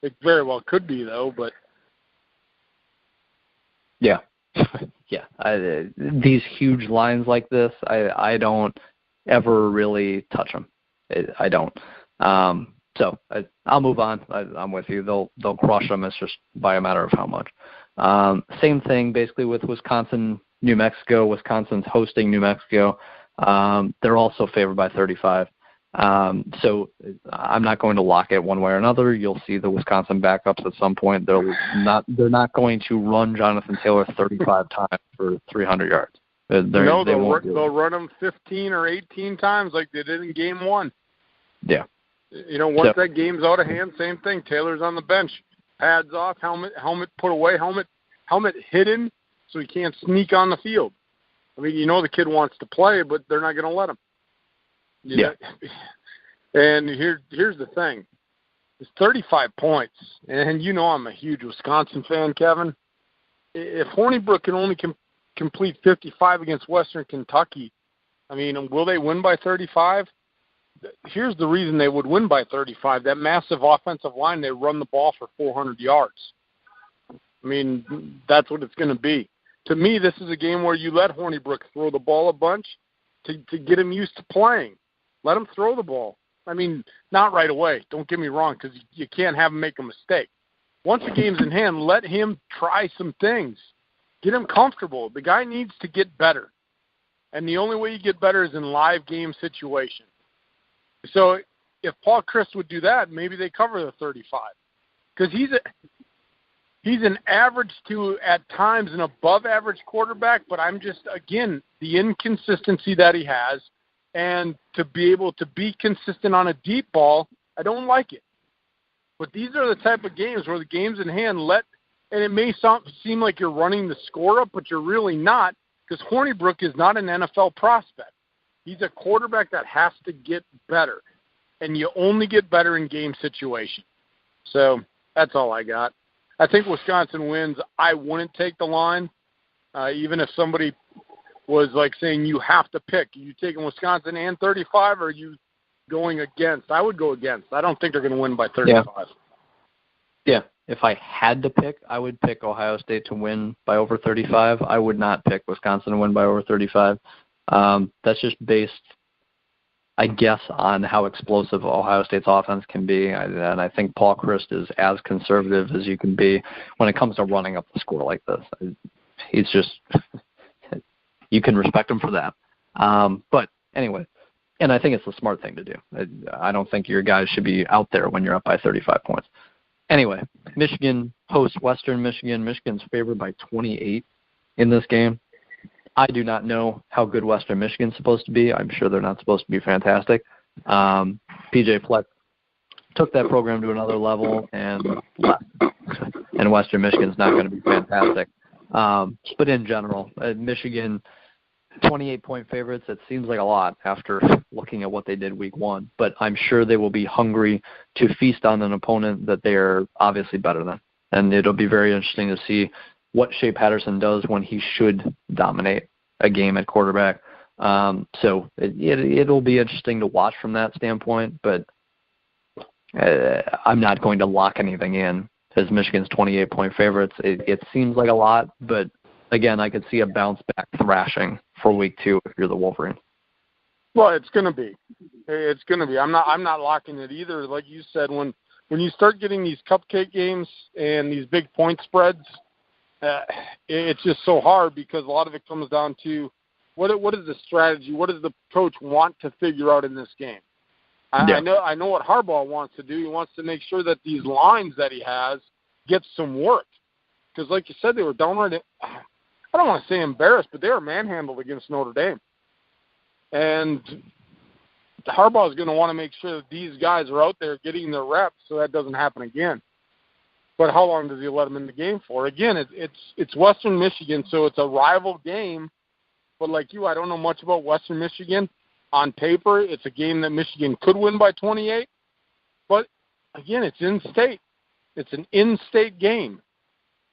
It very well could be, though, but... Yeah. Yeah. These huge lines like this, I don't ever really touch them. I don't. So I'll move on. I'm with you. They'll crush them. It's just by a matter of how much. Same thing basically with Wisconsin, New Mexico. Wisconsin's hosting New Mexico. They're also favored by 35. So I'm not going to lock it one way or another. You'll see the Wisconsin backups at some point. They're not going to run Jonathan Taylor 35 times for 300 yards. They'll run him 15 or 18 times like they did in game one. Yeah. Once that game's out of hand, same thing. Taylor's on the bench, pads off, helmet put away, helmet hidden, so he can't sneak on the field. I mean, the kid wants to play, but they're not going to let him. Yeah. And here's the thing. It's 35 points, and I'm a huge Wisconsin fan, Kevin. If Hornibrook can only complete 55 against Western Kentucky, I mean, will they win by 35? Here's the reason they would win by 35. That massive offensive line, they run the ball for 400 yards. I mean, that's what it's going to be. To me, this is a game where you let Hornibrook throw the ball a bunch to get him used to playing. Let him throw the ball. I mean, not right away. Don't get me wrong, because you can't have him make a mistake. Once the game's in hand, let him try some things. Get him comfortable. The guy needs to get better. And the only way you get better is in live game situation. So if Paul Chryst would do that, maybe they cover the 35. Because he's an average to, at times, an above-average quarterback, but I'm just, again, the inconsistency that he has, and to be able to be consistent on a deep ball, I don't like it. But these are the type of games where the game's in hand, and it may seem like you're running the score up, but you're really not, because Hornibrook is not an NFL prospect. He's a quarterback that has to get better, and you only get better in game situation. So that's all I got. I think Wisconsin wins. I wouldn't take the line, even if somebody was like saying you have to pick. Are you taking Wisconsin and 35, or are you going against? I would go against. I don't think they're going to win by 35. Yeah. If I had to pick, I would pick Ohio State to win by over 35. I would not pick Wisconsin to win by over 35. That's just based, I guess, on how explosive Ohio State's offense can be. And I think Paul Chryst is as conservative as you can be when it comes to running up the score like this. He's just, you can respect him for that. But anyway, and I think it's the smart thing to do. I don't think your guys should be out there when you're up by 35 points. Anyway, Michigan hosts Western Michigan. Michigan's favored by 28 in this game. I do not know how good Western Michigan's supposed to be. I'm sure they're not supposed to be fantastic. PJ Fleck took that program to another level and left. And Western Michigan's not going to be fantastic. But in general, Michigan, 28-point favorites, it seems like a lot after looking at what they did week one. But I'm sure they will be hungry to feast on an opponent that they are obviously better than. And it'll be very interesting to see what Shea Patterson does when he should dominate a game at quarterback. So it'll be interesting to watch from that standpoint, but I'm not going to lock anything in as Michigan's 28-point favorites. It seems like a lot, but again, I could see a bounce-back thrashing for week 2 if you're the Wolverines. Well, it's going to be. It's going to be. I'm not locking it either. Like you said, when you start getting these cupcake games and these big point spreads, it's just so hard because a lot of it comes down to what is the strategy? What does the coach want to figure out in this game? I know what Harbaugh wants to do. He wants to make sure that these lines that he has get some work. Because like you said, they were downright, I don't want to say embarrassed, but they were manhandled against Notre Dame. And Harbaugh is going to want to make sure that these guys are out there getting their reps so that doesn't happen again. But how long does he let them in the game for? Again, it's Western Michigan, so it's a rival game. But like you, I don't know much about Western Michigan. On paper, it's a game that Michigan could win by 28. But, again, it's in-state. It's an in-state game.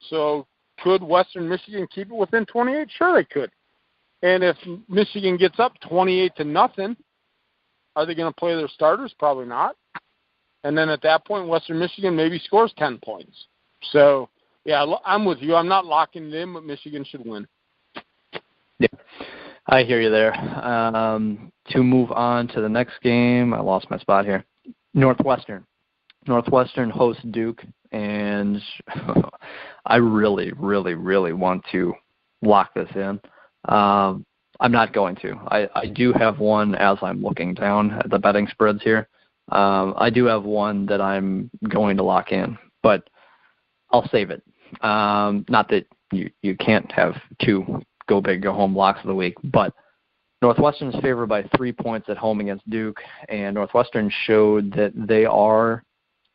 So could Western Michigan keep it within 28? Sure they could. And if Michigan gets up 28-0, are they going to play their starters? Probably not. And then at that point, Western Michigan maybe scores 10 points. So, yeah, I'm with you. I'm not locking it in, but Michigan should win. Yeah, I hear you there. To move on to the next game, I lost my spot here. Northwestern hosts Duke, and I really, really, really want to lock this in. I'm not going to. I do have one as I'm looking down at the betting spreads here. I do have one that I'm going to lock in, but I'll save it. Not that you can't have two go big, go home locks of the week, but Northwestern is favored by 3 points at home against Duke, and Northwestern showed that they are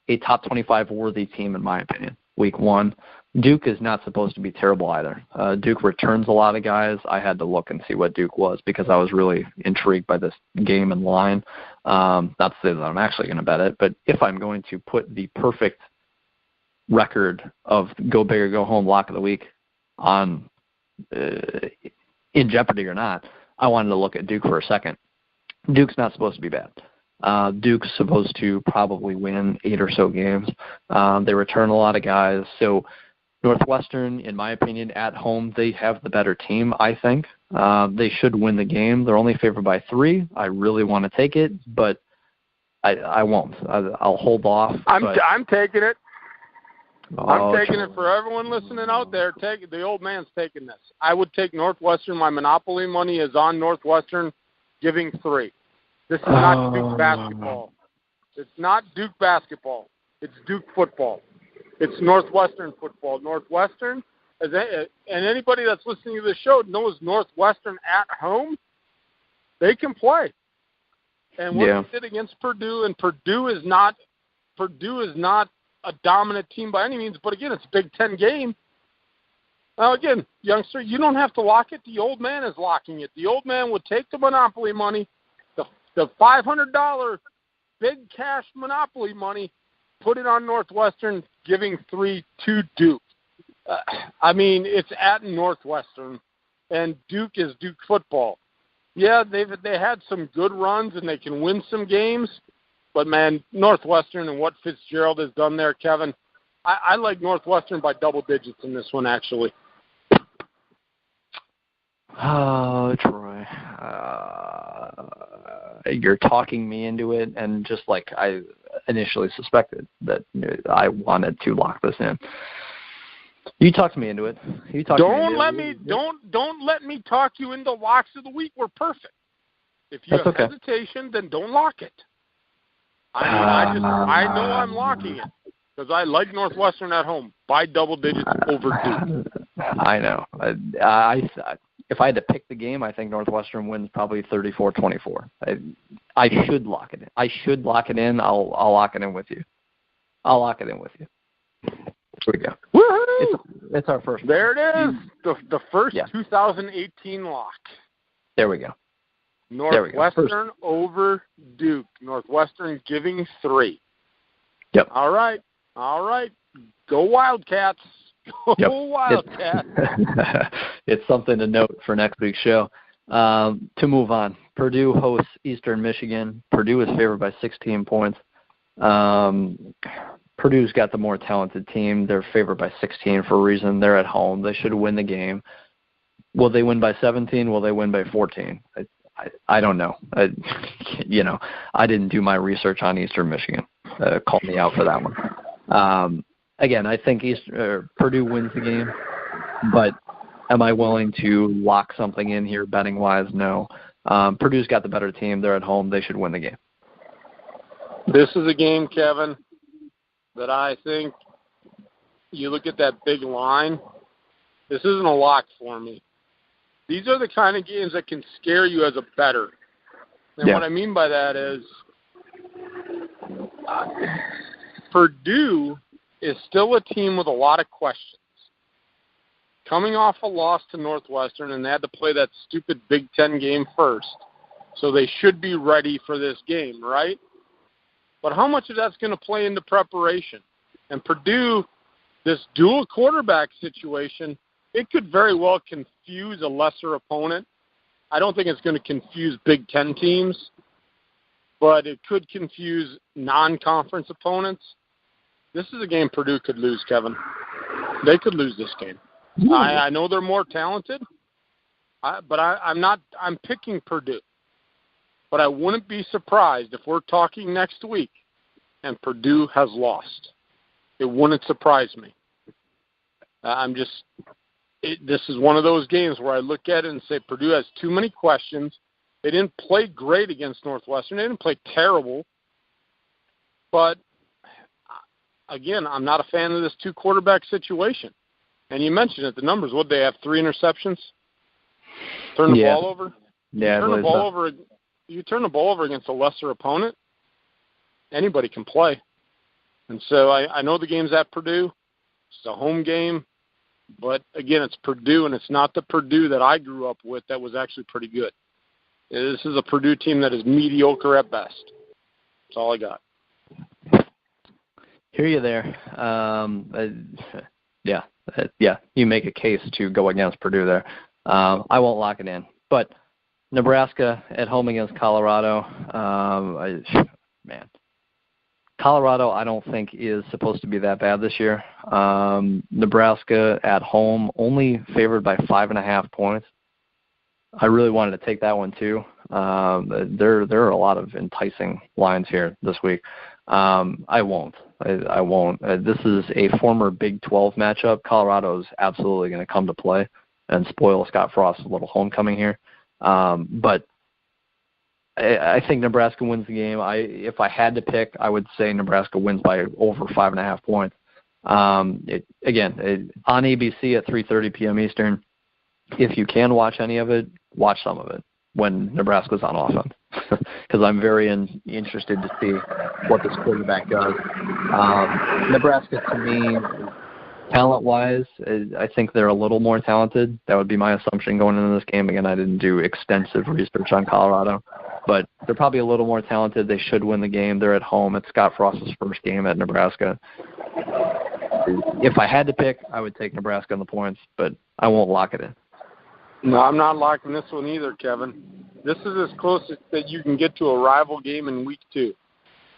a top 25 worthy team, in my opinion, week one. Duke is not supposed to be terrible either. Duke returns a lot of guys. I had to look and see what Duke was because I was really intrigued by this game and line. Not to say that I'm actually going to bet it, but if I'm going to put the perfect record of go big or go home lock of the week on in jeopardy or not, I wanted to look at Duke for a second. Duke's not supposed to be bad. Duke's supposed to probably win 8 or so games. They return a lot of guys. So Northwestern, in my opinion, at home, they have the better team, I think. They should win the game. They're only favored by 3. I really want to take it, but I won't. I'll hold off. I'm taking it. I'm taking Charlie. it for everyone listening out there. The old man's taking this. I would take Northwestern. My Monopoly money is on Northwestern, giving 3. This is not Duke basketball. It's not Duke basketball. It's Duke football. It's Northwestern football. Northwestern, and anybody that's listening to the show knows Northwestern at home, they can play. And what they did against Purdue, and Purdue is not a dominant team by any means, but again, it's a Big Ten game. Now, again, youngster, you don't have to lock it. The old man is locking it. The old man would take the Monopoly money, the $500 big cash Monopoly money, put it on Northwestern, giving 3 to Duke. I mean, it's at Northwestern, and Duke is Duke football. Yeah, they had some good runs, and they can win some games. But, man, Northwestern and what Fitzgerald has done there, Kevin, I like Northwestern by double digits in this one, actually. Oh, Troy. You're talking me into it, and just like I initially suspected that I wanted to lock this in. You talked me into it. Don't let me talk you into locks of the week. We're perfect. If you have hesitation, then don't lock it. I know I'm locking it because I like Northwestern at home by double digits over Duke. I know. If I had to pick the game, I think Northwestern wins probably 34-24. I should lock it in. I'll lock it in with you. Here we go. Woohoo! It's our first. There it is. The first 2018 lock. There we go. Northwestern over Duke. Northwestern giving 3. Yep. All right. Go Wildcats. Go Wildcats. It's something to note for next week's show. To move on, Purdue hosts Eastern Michigan. Purdue is favored by 16 points. Purdue's got the more talented team. They're favored by 16 for a reason. They're at home. They should win the game. Will they win by 17? Will they win by 14? I don't know. I didn't do my research on Eastern Michigan. Call me out for that one. Again, I think Purdue wins the game, but am I willing to lock something in here betting-wise? No. Purdue's got the better team. They're at home. They should win the game. This is a game, Kevin, that I think you look at that big line. This isn't a lock for me. These are the kind of games that can scare you as a bettor. And what I mean by that is Purdue is still a team with a lot of questions. Coming off a loss to Northwestern, and they had to play that stupid Big Ten game first. So they should be ready for this game, right? But how much of that's going to play into preparation? And Purdue, this dual quarterback situation, it could very well confuse a lesser opponent. I don't think it's going to confuse Big Ten teams, but it could confuse non-conference opponents. This is a game Purdue could lose, Kevin. They could lose this game. I know they're more talented, but I'm picking Purdue. But I wouldn't be surprised if we're talking next week and Purdue has lost. It wouldn't surprise me. This is one of those games where I look at it and say Purdue has too many questions. They didn't play great against Northwestern. They didn't play terrible. But, again, I'm not a fan of this two-quarterback situation. And you mentioned it, the numbers. What, they have 3 interceptions? Turn the ball over? Yeah, you turn the ball over against a lesser opponent, anybody can play. And so I know the game's at Purdue. It's a home game. But, again, it's Purdue, and it's not the Purdue that I grew up with that was actually pretty good. This is a Purdue team that is mediocre at best. That's all I got. Hear you there. Yeah, you make a case to go against Purdue there. I won't lock it in. But Nebraska at home against Colorado, Colorado I don't think is supposed to be that bad this year. Nebraska at home only favored by 5.5 points. I really wanted to take that one too. There are a lot of enticing lines here this week. I won't. This is a former Big 12 matchup. Colorado's absolutely going to come to play and spoil Scott Frost's little homecoming here. But I think Nebraska wins the game. If I had to pick, I would say Nebraska wins by over 5.5 points. On ABC at 3:30 p.m. Eastern. If you can watch any of it, watch some of it when Nebraska's on offense, because I'm very interested to see what this quarterback does. Nebraska, to me, talent-wise, I think they're a little more talented. That would be my assumption going into this game. Again, I didn't do extensive research on Colorado, but they're probably a little more talented. They should win the game. They're at home. It's Scott Frost's first game at Nebraska. If I had to pick, I would take Nebraska on the points, but I won't lock it in. No, I'm not locking this one either, Kevin. This is as close as that you can get to a rival game in week 2.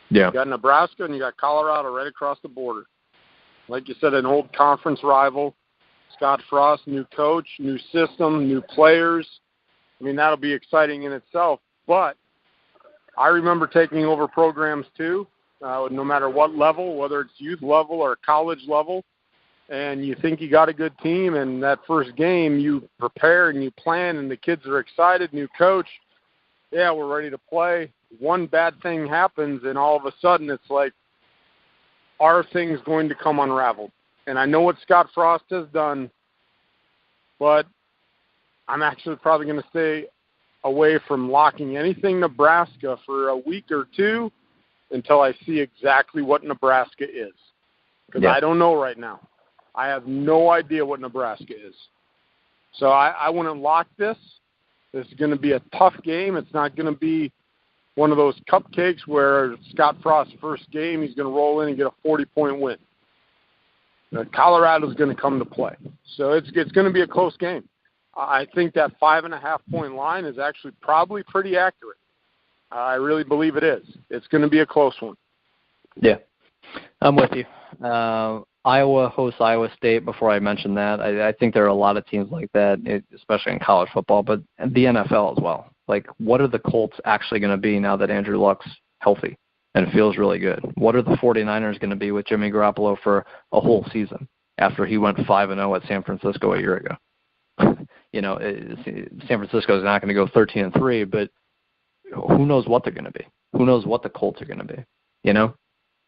Yeah. You got Nebraska and you got Colorado right across the border. Like you said, an old conference rival. Scott Frost, new coach, new system, new players. I mean, that'll be exciting in itself. But I remember taking over programs too, no matter what level, whether it's youth level or college level. And you think you got a good team, and that first game you prepare and you plan, and the kids are excited, new coach, yeah, we're ready to play. One bad thing happens, and all of a sudden it's like, are things going to come unraveled? And I know what Scott Frost has done, but I'm actually probably going to stay away from locking anything Nebraska for a week or two until I see exactly what Nebraska is. Because I don't know right now. I have no idea what Nebraska is. So I wouldn't lock this. This is going to be a tough game. It's not going to be one of those cupcakes where Scott Frost's first game, he's going to roll in and get a 40-point win. Colorado's going to come to play. So it's going to be a close game. I think that 5.5-point line is actually probably pretty accurate. I really believe it is. It's going to be a close one. Yeah, I'm with you. Iowa hosts Iowa State. Before I mention that, I think there are a lot of teams like that, especially in college football, but the NFL as well. Like, what are the Colts actually going to be now that Andrew Luck's healthy and feels really good? What are the 49ers going to be with Jimmy Garoppolo for a whole season after he went 5-0 at San Francisco a year ago? San Francisco is not going to go 13-3, but who knows what they're going to be? Who knows what the Colts are going to be?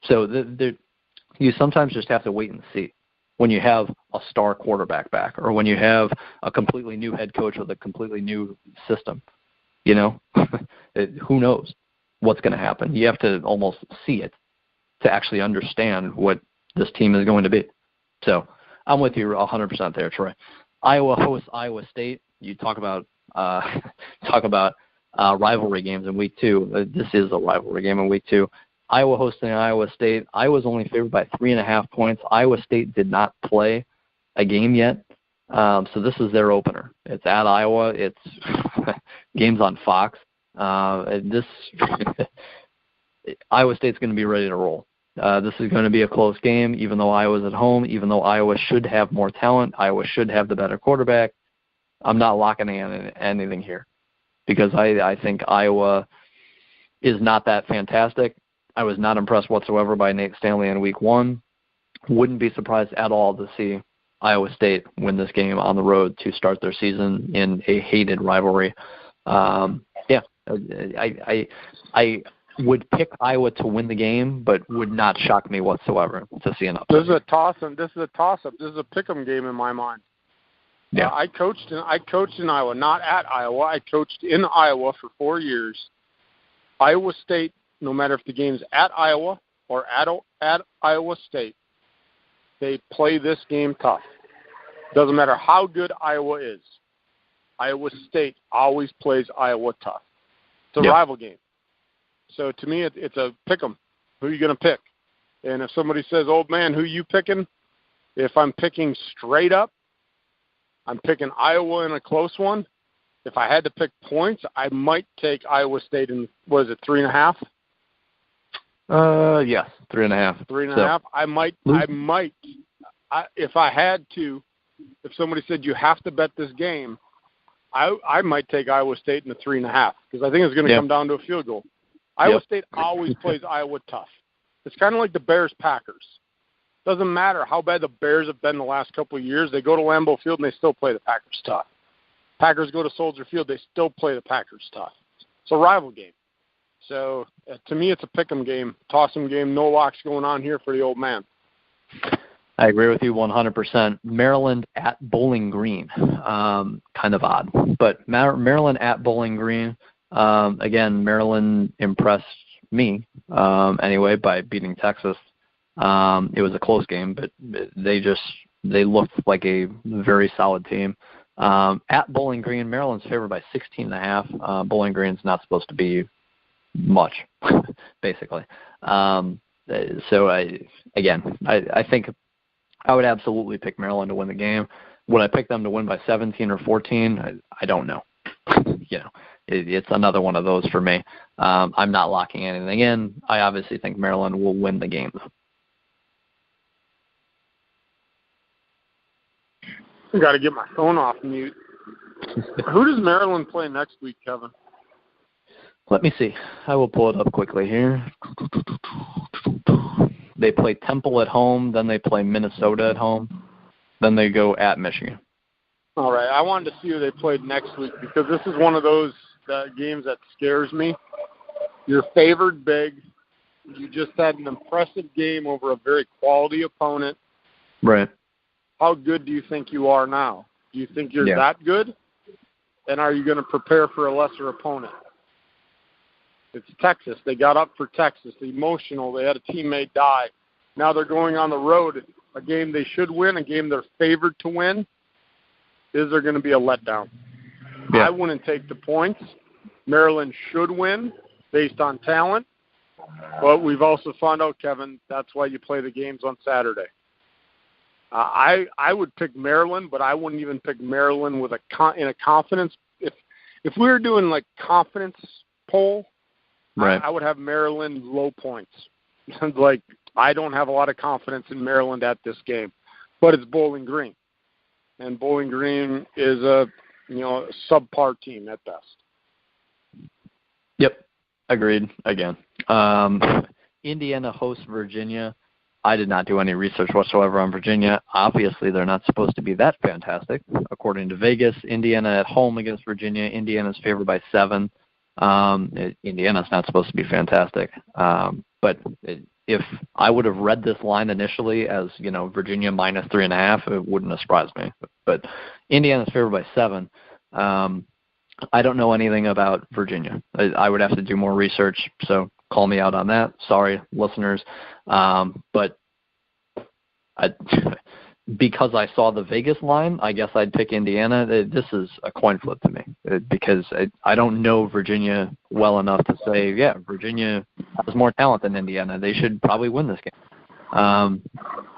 So you sometimes just have to wait and see when you have a star quarterback back or when you have a completely new head coach with a completely new system. Who knows what's going to happen? You have to almost see it to actually understand what this team is going to be. So I'm with you 100% there, Troy. Iowa hosts Iowa State. You talk about rivalry games in week 2. This is a rivalry game in week 2. Iowa hosting Iowa State. Iowa's only favored by 3.5 points. Iowa State did not play a game yet, so this is their opener. It's at Iowa. It's games on Fox. Iowa State's going to be ready to roll. This is going to be a close game, even though Iowa's at home, even though Iowa should have more talent. Iowa should have the better quarterback. I'm not locking in anything here because I think Iowa is not that fantastic. I was not impressed whatsoever by Nate Stanley in week 1. Wouldn't be surprised at all to see Iowa State win this game on the road to start their season in a hated rivalry. I would pick Iowa to win the game, but would not shock me whatsoever to see an upset. This is a toss-up. This is a pick'em game in my mind. Yeah, I coached in Iowa, not at Iowa. I coached in Iowa for 4 years. Iowa State, no matter if the game's at Iowa or at Iowa State, they play this game tough. Doesn't matter how good Iowa is. Iowa State always plays Iowa tough. It's a rival game. So to me, it's a pick 'em. Who are you going to pick? And if somebody says, old man, who you picking? If I'm picking straight up, I'm picking Iowa in a close one. If I had to pick points, I might take Iowa State in, 3.5? Yes, 3.5. 3.5. If I had to, if somebody said you have to bet this game, I might take Iowa State in the 3.5 because I think it's going to come down to a field goal. Iowa State always plays Iowa tough. It's kind of like the Bears-Packers. Doesn't matter how bad the Bears have been the last couple of years. They go to Lambeau Field and they still play the Packers tough. Packers go to Soldier Field. They still play the Packers tough. It's a rival game. So to me, it's a pick 'em game, toss 'em game. No locks going on here for the old man. I agree with you 100%. Maryland at Bowling Green, kind of odd. But Maryland at Bowling Green, again, Maryland impressed me anyway by beating Texas. It was a close game, but they looked like a very solid team. At Bowling Green, Maryland's favored by 16.5. Bowling Green's not supposed to be much, basically. So I think I would absolutely pick Maryland to win the game. Would I pick them to win by 17 or 14? I don't know. It's another one of those for me. I'm not locking anything in. I obviously think Maryland will win the game, though. I got to get my phone off mute. Who does Maryland play next week, Kevin? Let me see. I will pull it up quickly here. They play Temple at home, then they play Minnesota at home, then they go at Michigan. All right. I wanted to see who they played next week because this is one of those games that scares me. You're favored big. You just had an impressive game over a very quality opponent. Right. How good do you think you are now? Do you think you're that good? And are you going to prepare for a lesser opponent? It's Texas. They got up for Texas. Emotional. They had a teammate die. Now they're going on the road. A game they should win, a game they're favored to win. Is there going to be a letdown? Yeah. I wouldn't take the points. Maryland should win based on talent. But we've also found out, Kevin, that's why you play the games on Saturday. I would pick Maryland, but I wouldn't even pick Maryland with in a confidence. If we were doing like confidence poll, right, I would have Maryland low points. Like I don't have a lot of confidence in Maryland at this game, but it's Bowling Green, and Bowling Green is a subpar team at best. Yep, agreed. Again, Indiana hosts Virginia. I did not do any research whatsoever on Virginia. Obviously, they're not supposed to be that fantastic. According to Vegas, Indiana at home against Virginia. Indiana's favored by 7. Indiana's not supposed to be fantastic. But if I would have read this line initially as, Virginia minus 3.5, it wouldn't have surprised me. But Indiana's favored by 7. I don't know anything about Virginia. I would have to do more research, so call me out on that. Sorry, listeners. But because I saw the Vegas line, I guess I'd pick Indiana. This is a coin flip to me because I don't know Virginia well enough to say, yeah, Virginia has more talent than Indiana. They should probably win this game.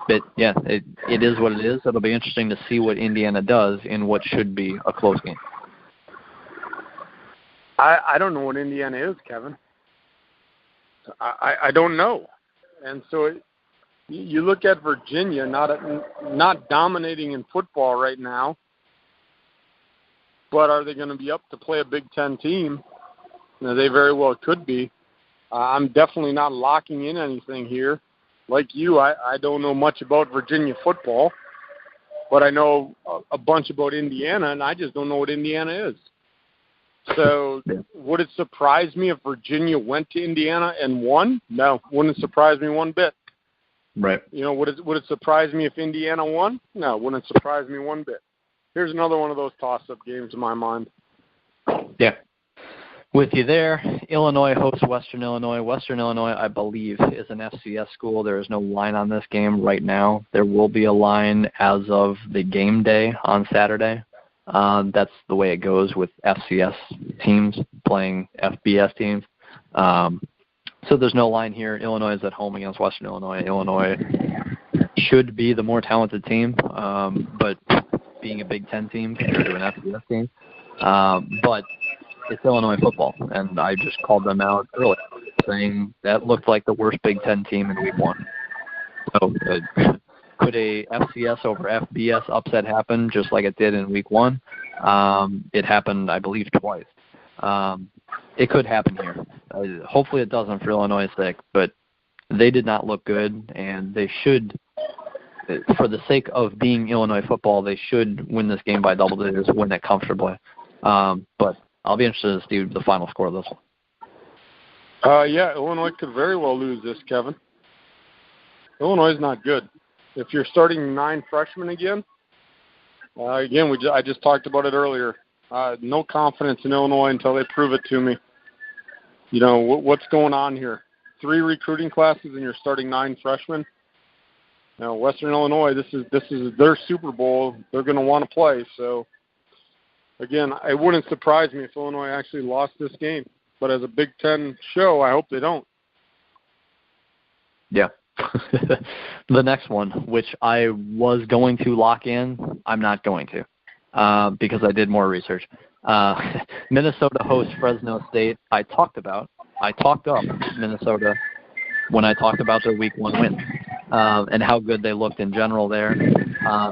But, yeah, it is what it is. It'll be interesting to see what Indiana does in what should be a close game. I don't know what Indiana is, Kevin. I don't know. And so you look at Virginia not dominating in football right now, but are they going to be up to play a Big Ten team? They very well could be. I'm definitely not locking in anything here. Like you, I don't know much about Virginia football, but I know a bunch about Indiana, and I just don't know what Indiana is. So would it surprise me if Virginia went to Indiana and won? No, wouldn't surprise me one bit. Right. Would it surprise me if Indiana won? No, wouldn't surprise me one bit. Here's another one of those toss-up games in my mind. Yeah. With you there, Illinois hosts Western Illinois. Western Illinois, I believe, is an FCS school. There is no line on this game right now. There will be a line as of the game day on Saturday. That's the way it goes with FCS teams playing FBS teams. So there's no line here. Illinois is at home against Western Illinois. Illinois should be the more talented team, but being a Big Ten team compared to an FBS team. But it's Illinois football, and I just called them out earlier, saying that looked like the worst Big Ten team in Week 1. So could a FCS over FBS upset happen just like it did in Week 1? It happened, I believe, twice. It could happen here. Hopefully it doesn't for Illinois' sake, but they did not look good, and they should, for the sake of being Illinois football, they should win this game by double digits, win it comfortably. But I'll be interested to see the final score of this one. Yeah, Illinois could very well lose this, Kevin. Illinois is not good. If you're starting 9 freshmen again, I just talked about it earlier. No confidence in Illinois until they prove it to me. What's going on here? 3 recruiting classes and you're starting 9 freshmen. Now, Western Illinois, this is their Super Bowl. They're going to want to play. So, again, it wouldn't surprise me if Illinois actually lost this game. But as a Big Ten show, I hope they don't. Yeah. The next one, which I was going to lock in, I'm not going to because I did more research. Minnesota hosts Fresno State. I talked up Minnesota when I talked about their Week 1 win and how good they looked in general there.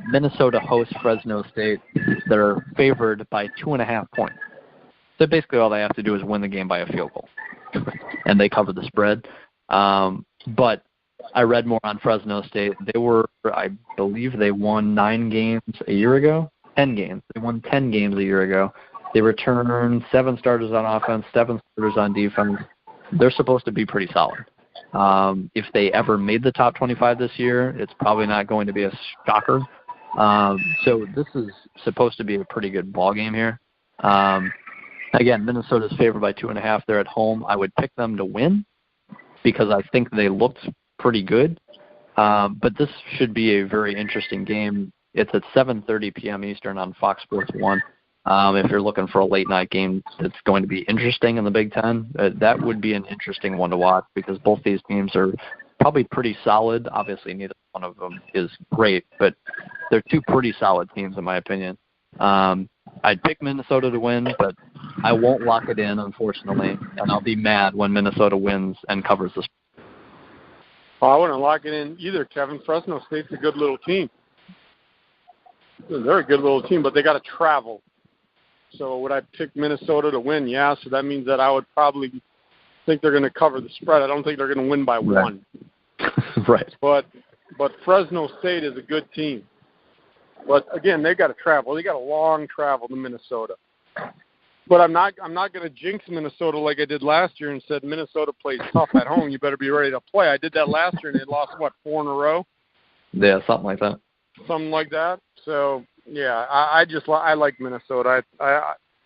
Minnesota hosts Fresno State. They're favored by 2.5 points. So basically all they have to do is win the game by a field goal, and they cover the spread. But I read more on Fresno State. I believe they won 9 games a year ago. 10 games. They won 10 games a year ago. They returned 7 starters on offense, 7 starters on defense. They're supposed to be pretty solid. If they ever made the top 25 this year, it's probably not going to be a shocker. So this is supposed to be a pretty good ball game here. Again, Minnesota's favored by 2.5. They're at home. I would pick them to win because I think they looked pretty good. But this should be a very interesting game. It's at 7:30 p.m. Eastern on Fox Sports 1. If you're looking for a late-night game that's going to be interesting in the Big Ten, that would be an interesting one to watch because both these teams are probably pretty solid. Obviously, neither one of them is great, but they're 2 pretty solid teams in my opinion. I'd pick Minnesota to win, but I won't lock it in, unfortunately, and I'll be mad when Minnesota wins and covers the spread. Well, I wouldn't lock it in either, Kevin. Fresno State's a good little team. They're a good little team, but they got to travel. So would I pick Minnesota to win? Yeah, so that means that I would probably think they're going to cover the spread. I don't think they're going to win by 1. Right. But Fresno State is a good team. But, again, they got to travel. They got a long travel to Minnesota. But I'm not going to jinx Minnesota like I did last year and said Minnesota plays tough at home. You better be ready to play. I did that last year and they lost, 4 in a row? Yeah, something like that. Something like that. So, yeah, I like Minnesota.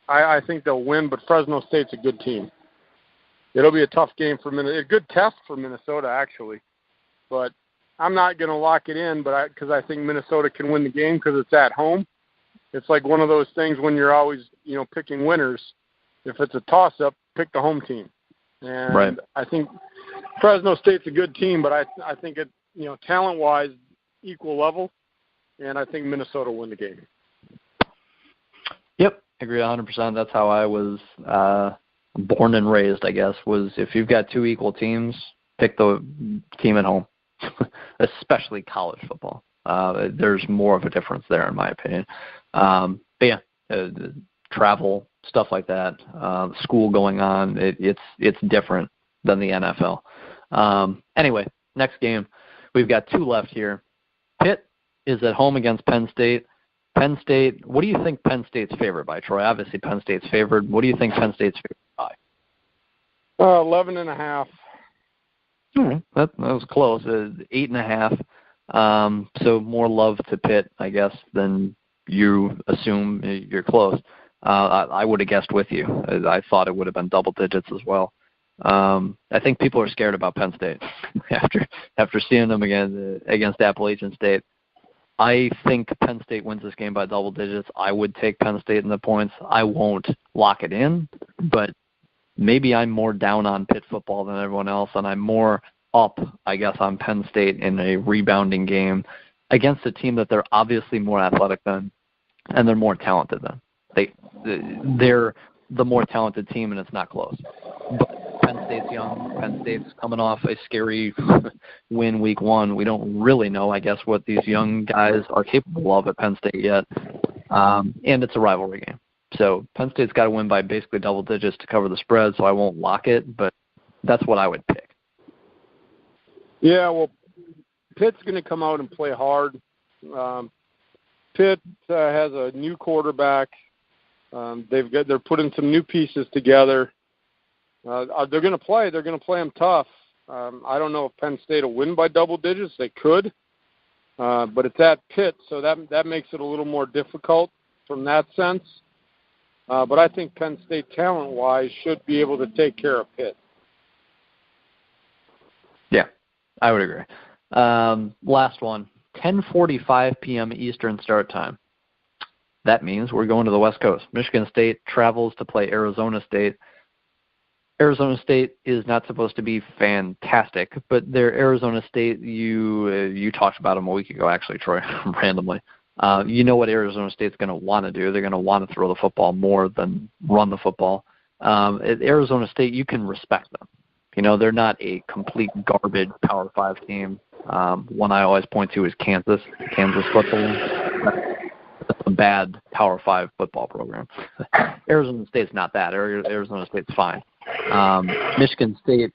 I think they'll win, but Fresno State's a good team. It'll be a tough game for Minnesota. A good test for Minnesota, actually. But I'm not going to lock it in, but because I think Minnesota can win the game because it's at home. It's like one of those things when you're always, picking winners. If it's a toss-up, pick the home team. And right. I think Fresno State's a good team, but I think it, talent-wise, equal level, and I think Minnesota will win the game. Yep, I agree 100%. That's how I was born and raised, I guess, was if you've got two equal teams, pick the team at home, especially college football. There's more of a difference there, in my opinion. But yeah, travel, stuff like that, school going on, it's different than the NFL. Anyway, next game, we've got two left here. Pitt is at home against Penn State. Penn State, what do you think Penn State's favored by, Troy? Obviously, Penn State's favored. What do you think Penn State's favored by? 11.5. That was close. 8.5. So more love to Pitt, I guess, than you assume. You're close. I would have guessed with you. I thought it would have been double digits as well. I think people are scared about Penn State after seeing them against Appalachian State. I think Penn State wins this game by double digits. I would take Penn State in the points. I won't lock it in, but maybe I'm more down on Pitt football than everyone else, and I'm more up, I guess, on Penn State in a rebounding game against a team that they're obviously more athletic than, and they're more talented than. They're the more talented team, and it's not close. But Penn State's young. Penn State's coming off a scary win week one. We don't really know, I guess, what these young guys are capable of at Penn State yet. And it's a rivalry game. So Penn State's got to win by basically double digits to cover the spread, so I won't lock it, but that's what I would pick. Yeah, well, Pitt's going to come out and play hard. Pitt has a new quarterback. They're putting some new pieces together. They're going to play. They're going to play them tough. I don't know if Penn State will win by double digits. They could, but it's at Pitt, so that makes it a little more difficult from that sense. But I think Penn State, talent-wise, should be able to take care of Pitt. Yeah, I would agree. Last one, 10:45 p.m. Eastern start time. That means we're going to the West Coast. Michigan State travels to play Arizona State. Arizona State is not supposed to be fantastic, but they're Arizona State. You talked about them a week ago, actually, Troy, randomly. You know what Arizona State's going to want to do. They're going to want to throw the football more than run the football. At Arizona State, you can respect them. They're not a complete garbage Power 5 team. One I always point to is Kansas football. That's a bad Power 5 football program. Arizona State's not that. Arizona State's fine. Michigan State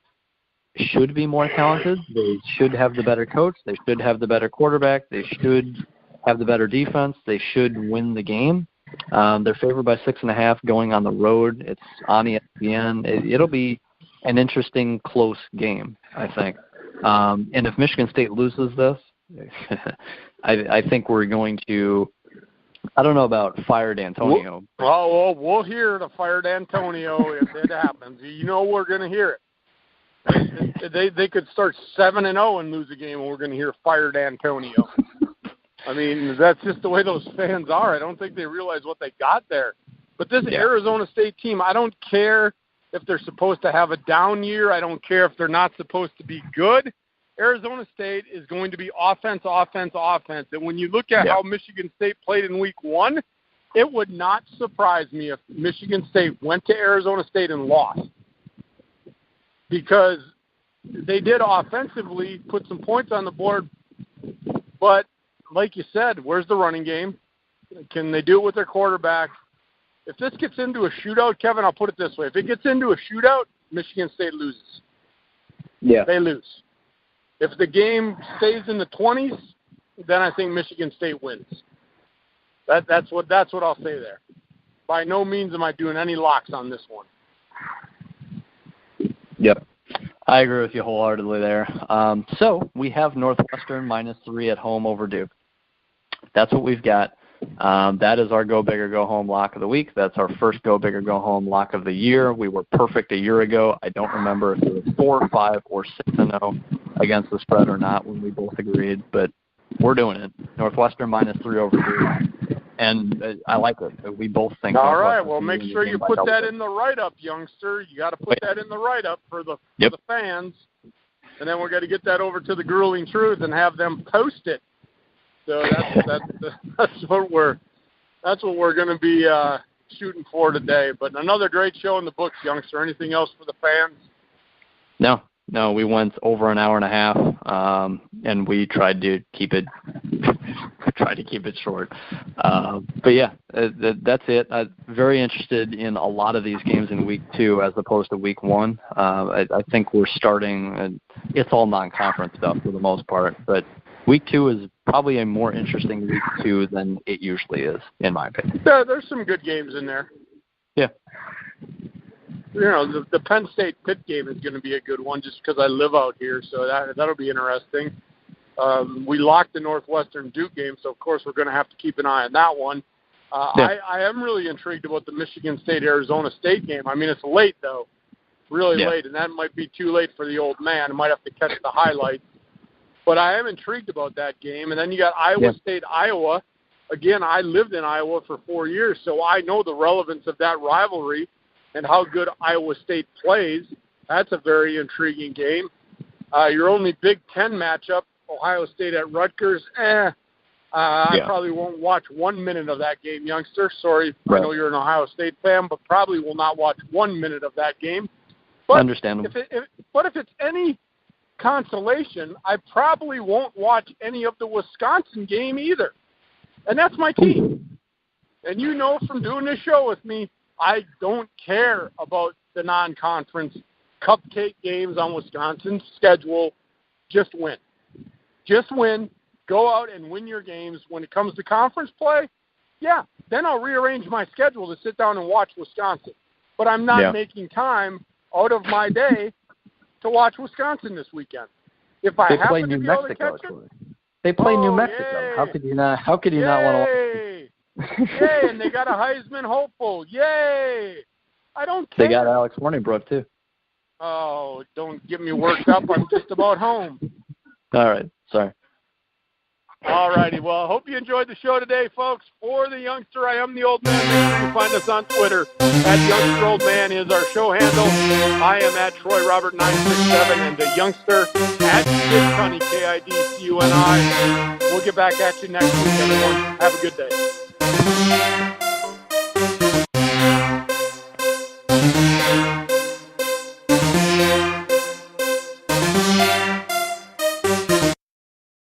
should be more talented. They should have the better coach. They should have the better quarterback. They should have the better defense. They should win the game. They're favored by 6.5 going on the road. It's on ESPN. It'll be an interesting, close game, I think. And if Michigan State loses this, I think we're going to – I don't know about fired Antonio. We'll hear the fired Antonio if it happens. We're going to hear it. They could start 7-0 and lose a game, and we're going to hear fired Antonio. I mean, that's just the way those fans are. I don't think they realize what they got there. But this Arizona State team, I don't care if they're supposed to have a down year. I don't care if they're not supposed to be good. Arizona State is going to be offense. And when you look at how Michigan State played in week one, it would not surprise me if Michigan State went to Arizona State and lost, because they did offensively put some points on the board. But like you said, where's the running game? Can they do it with their quarterback? If this gets into a shootout, Kevin, I'll put it this way. If it gets into a shootout, Michigan State loses. Yeah. They lose. If the game stays in the 20s, then I think Michigan State wins. That's what I'll say there. By no means am I doing any locks on this one. Yep. I agree with you wholeheartedly there. So we have Northwestern -3 at home over Duke. That's what we've got. That is our Go Big or Go Home lock of the week. That's our first Go Big or Go Home lock of the year. We were perfect a year ago. I don't remember if it was 4, 5, or 6-0. against the spread or not when we both agreed, but we're doing it. Northwestern -3 over Duke, and I like it. We both think. All right, well, make sure you put that in the write-up, youngster. You got to put that in the write-up for the fans, and then we're going to get that over to the Grueling Truth and have them post it. So that's what we're going to be shooting for today. But another great show in the books, youngster. Anything else for the fans? No, we went over an hour and a half, and we tried to keep it short. But yeah, that's it. I'm very interested in a lot of these games in week 2 as opposed to week 1. I think we're starting. It's all non-conference stuff for the most part, but week 2 is probably a more interesting week 2 than it usually is, in my opinion. Yeah, there's some good games in there. Yeah. You know, the Penn State-Pitt game is going to be a good one just because I live out here, so that'll be interesting. We locked the Northwestern-Duke game, so, of course, we're going to have to keep an eye on that one. I am really intrigued about the Michigan State-Arizona State game. I mean, it's late, though, really late, and that might be too late for the old man. I might have to catch the highlights. But I am intrigued about that game. And then you got Iowa State-Iowa. Again, I lived in Iowa for 4 years, so I know the relevance of that rivalry and how good Iowa State plays. That's a very intriguing game. Your only Big Ten matchup, Ohio State at Rutgers, I probably won't watch 1 minute of that game, youngster. Sorry, I know you're an Ohio State fan, but probably will not watch 1 minute of that game. But understandable. If it's any consolation, I probably won't watch any of the Wisconsin game either. And that's my team. And you know from doing this show with me, I don't care about the non-conference cupcake games on Wisconsin's schedule. Just win. Just win. Go out and win your games. When it comes to conference play, then I'll rearrange my schedule to sit down and watch Wisconsin. But I'm not making time out of my day to watch Wisconsin this weekend. If I happen to be able to catch it, they play New Mexico. Yay. How could you not want to? Yay! And they got a Heisman hopeful. Yay! I don't care. They got Alex Warningbrook too. Oh, don't get me worked up. I'm just about home. All right. Sorry. All righty. Well, I hope you enjoyed the show today, folks. For the youngster, I am the old man. Make sure you find us on Twitter. @YoungsterOldMan is our show handle. I am @TroyRobert967, and the youngster @KidCunny, KIDCUNI. We'll get back at you next week, everyone. Have a good day.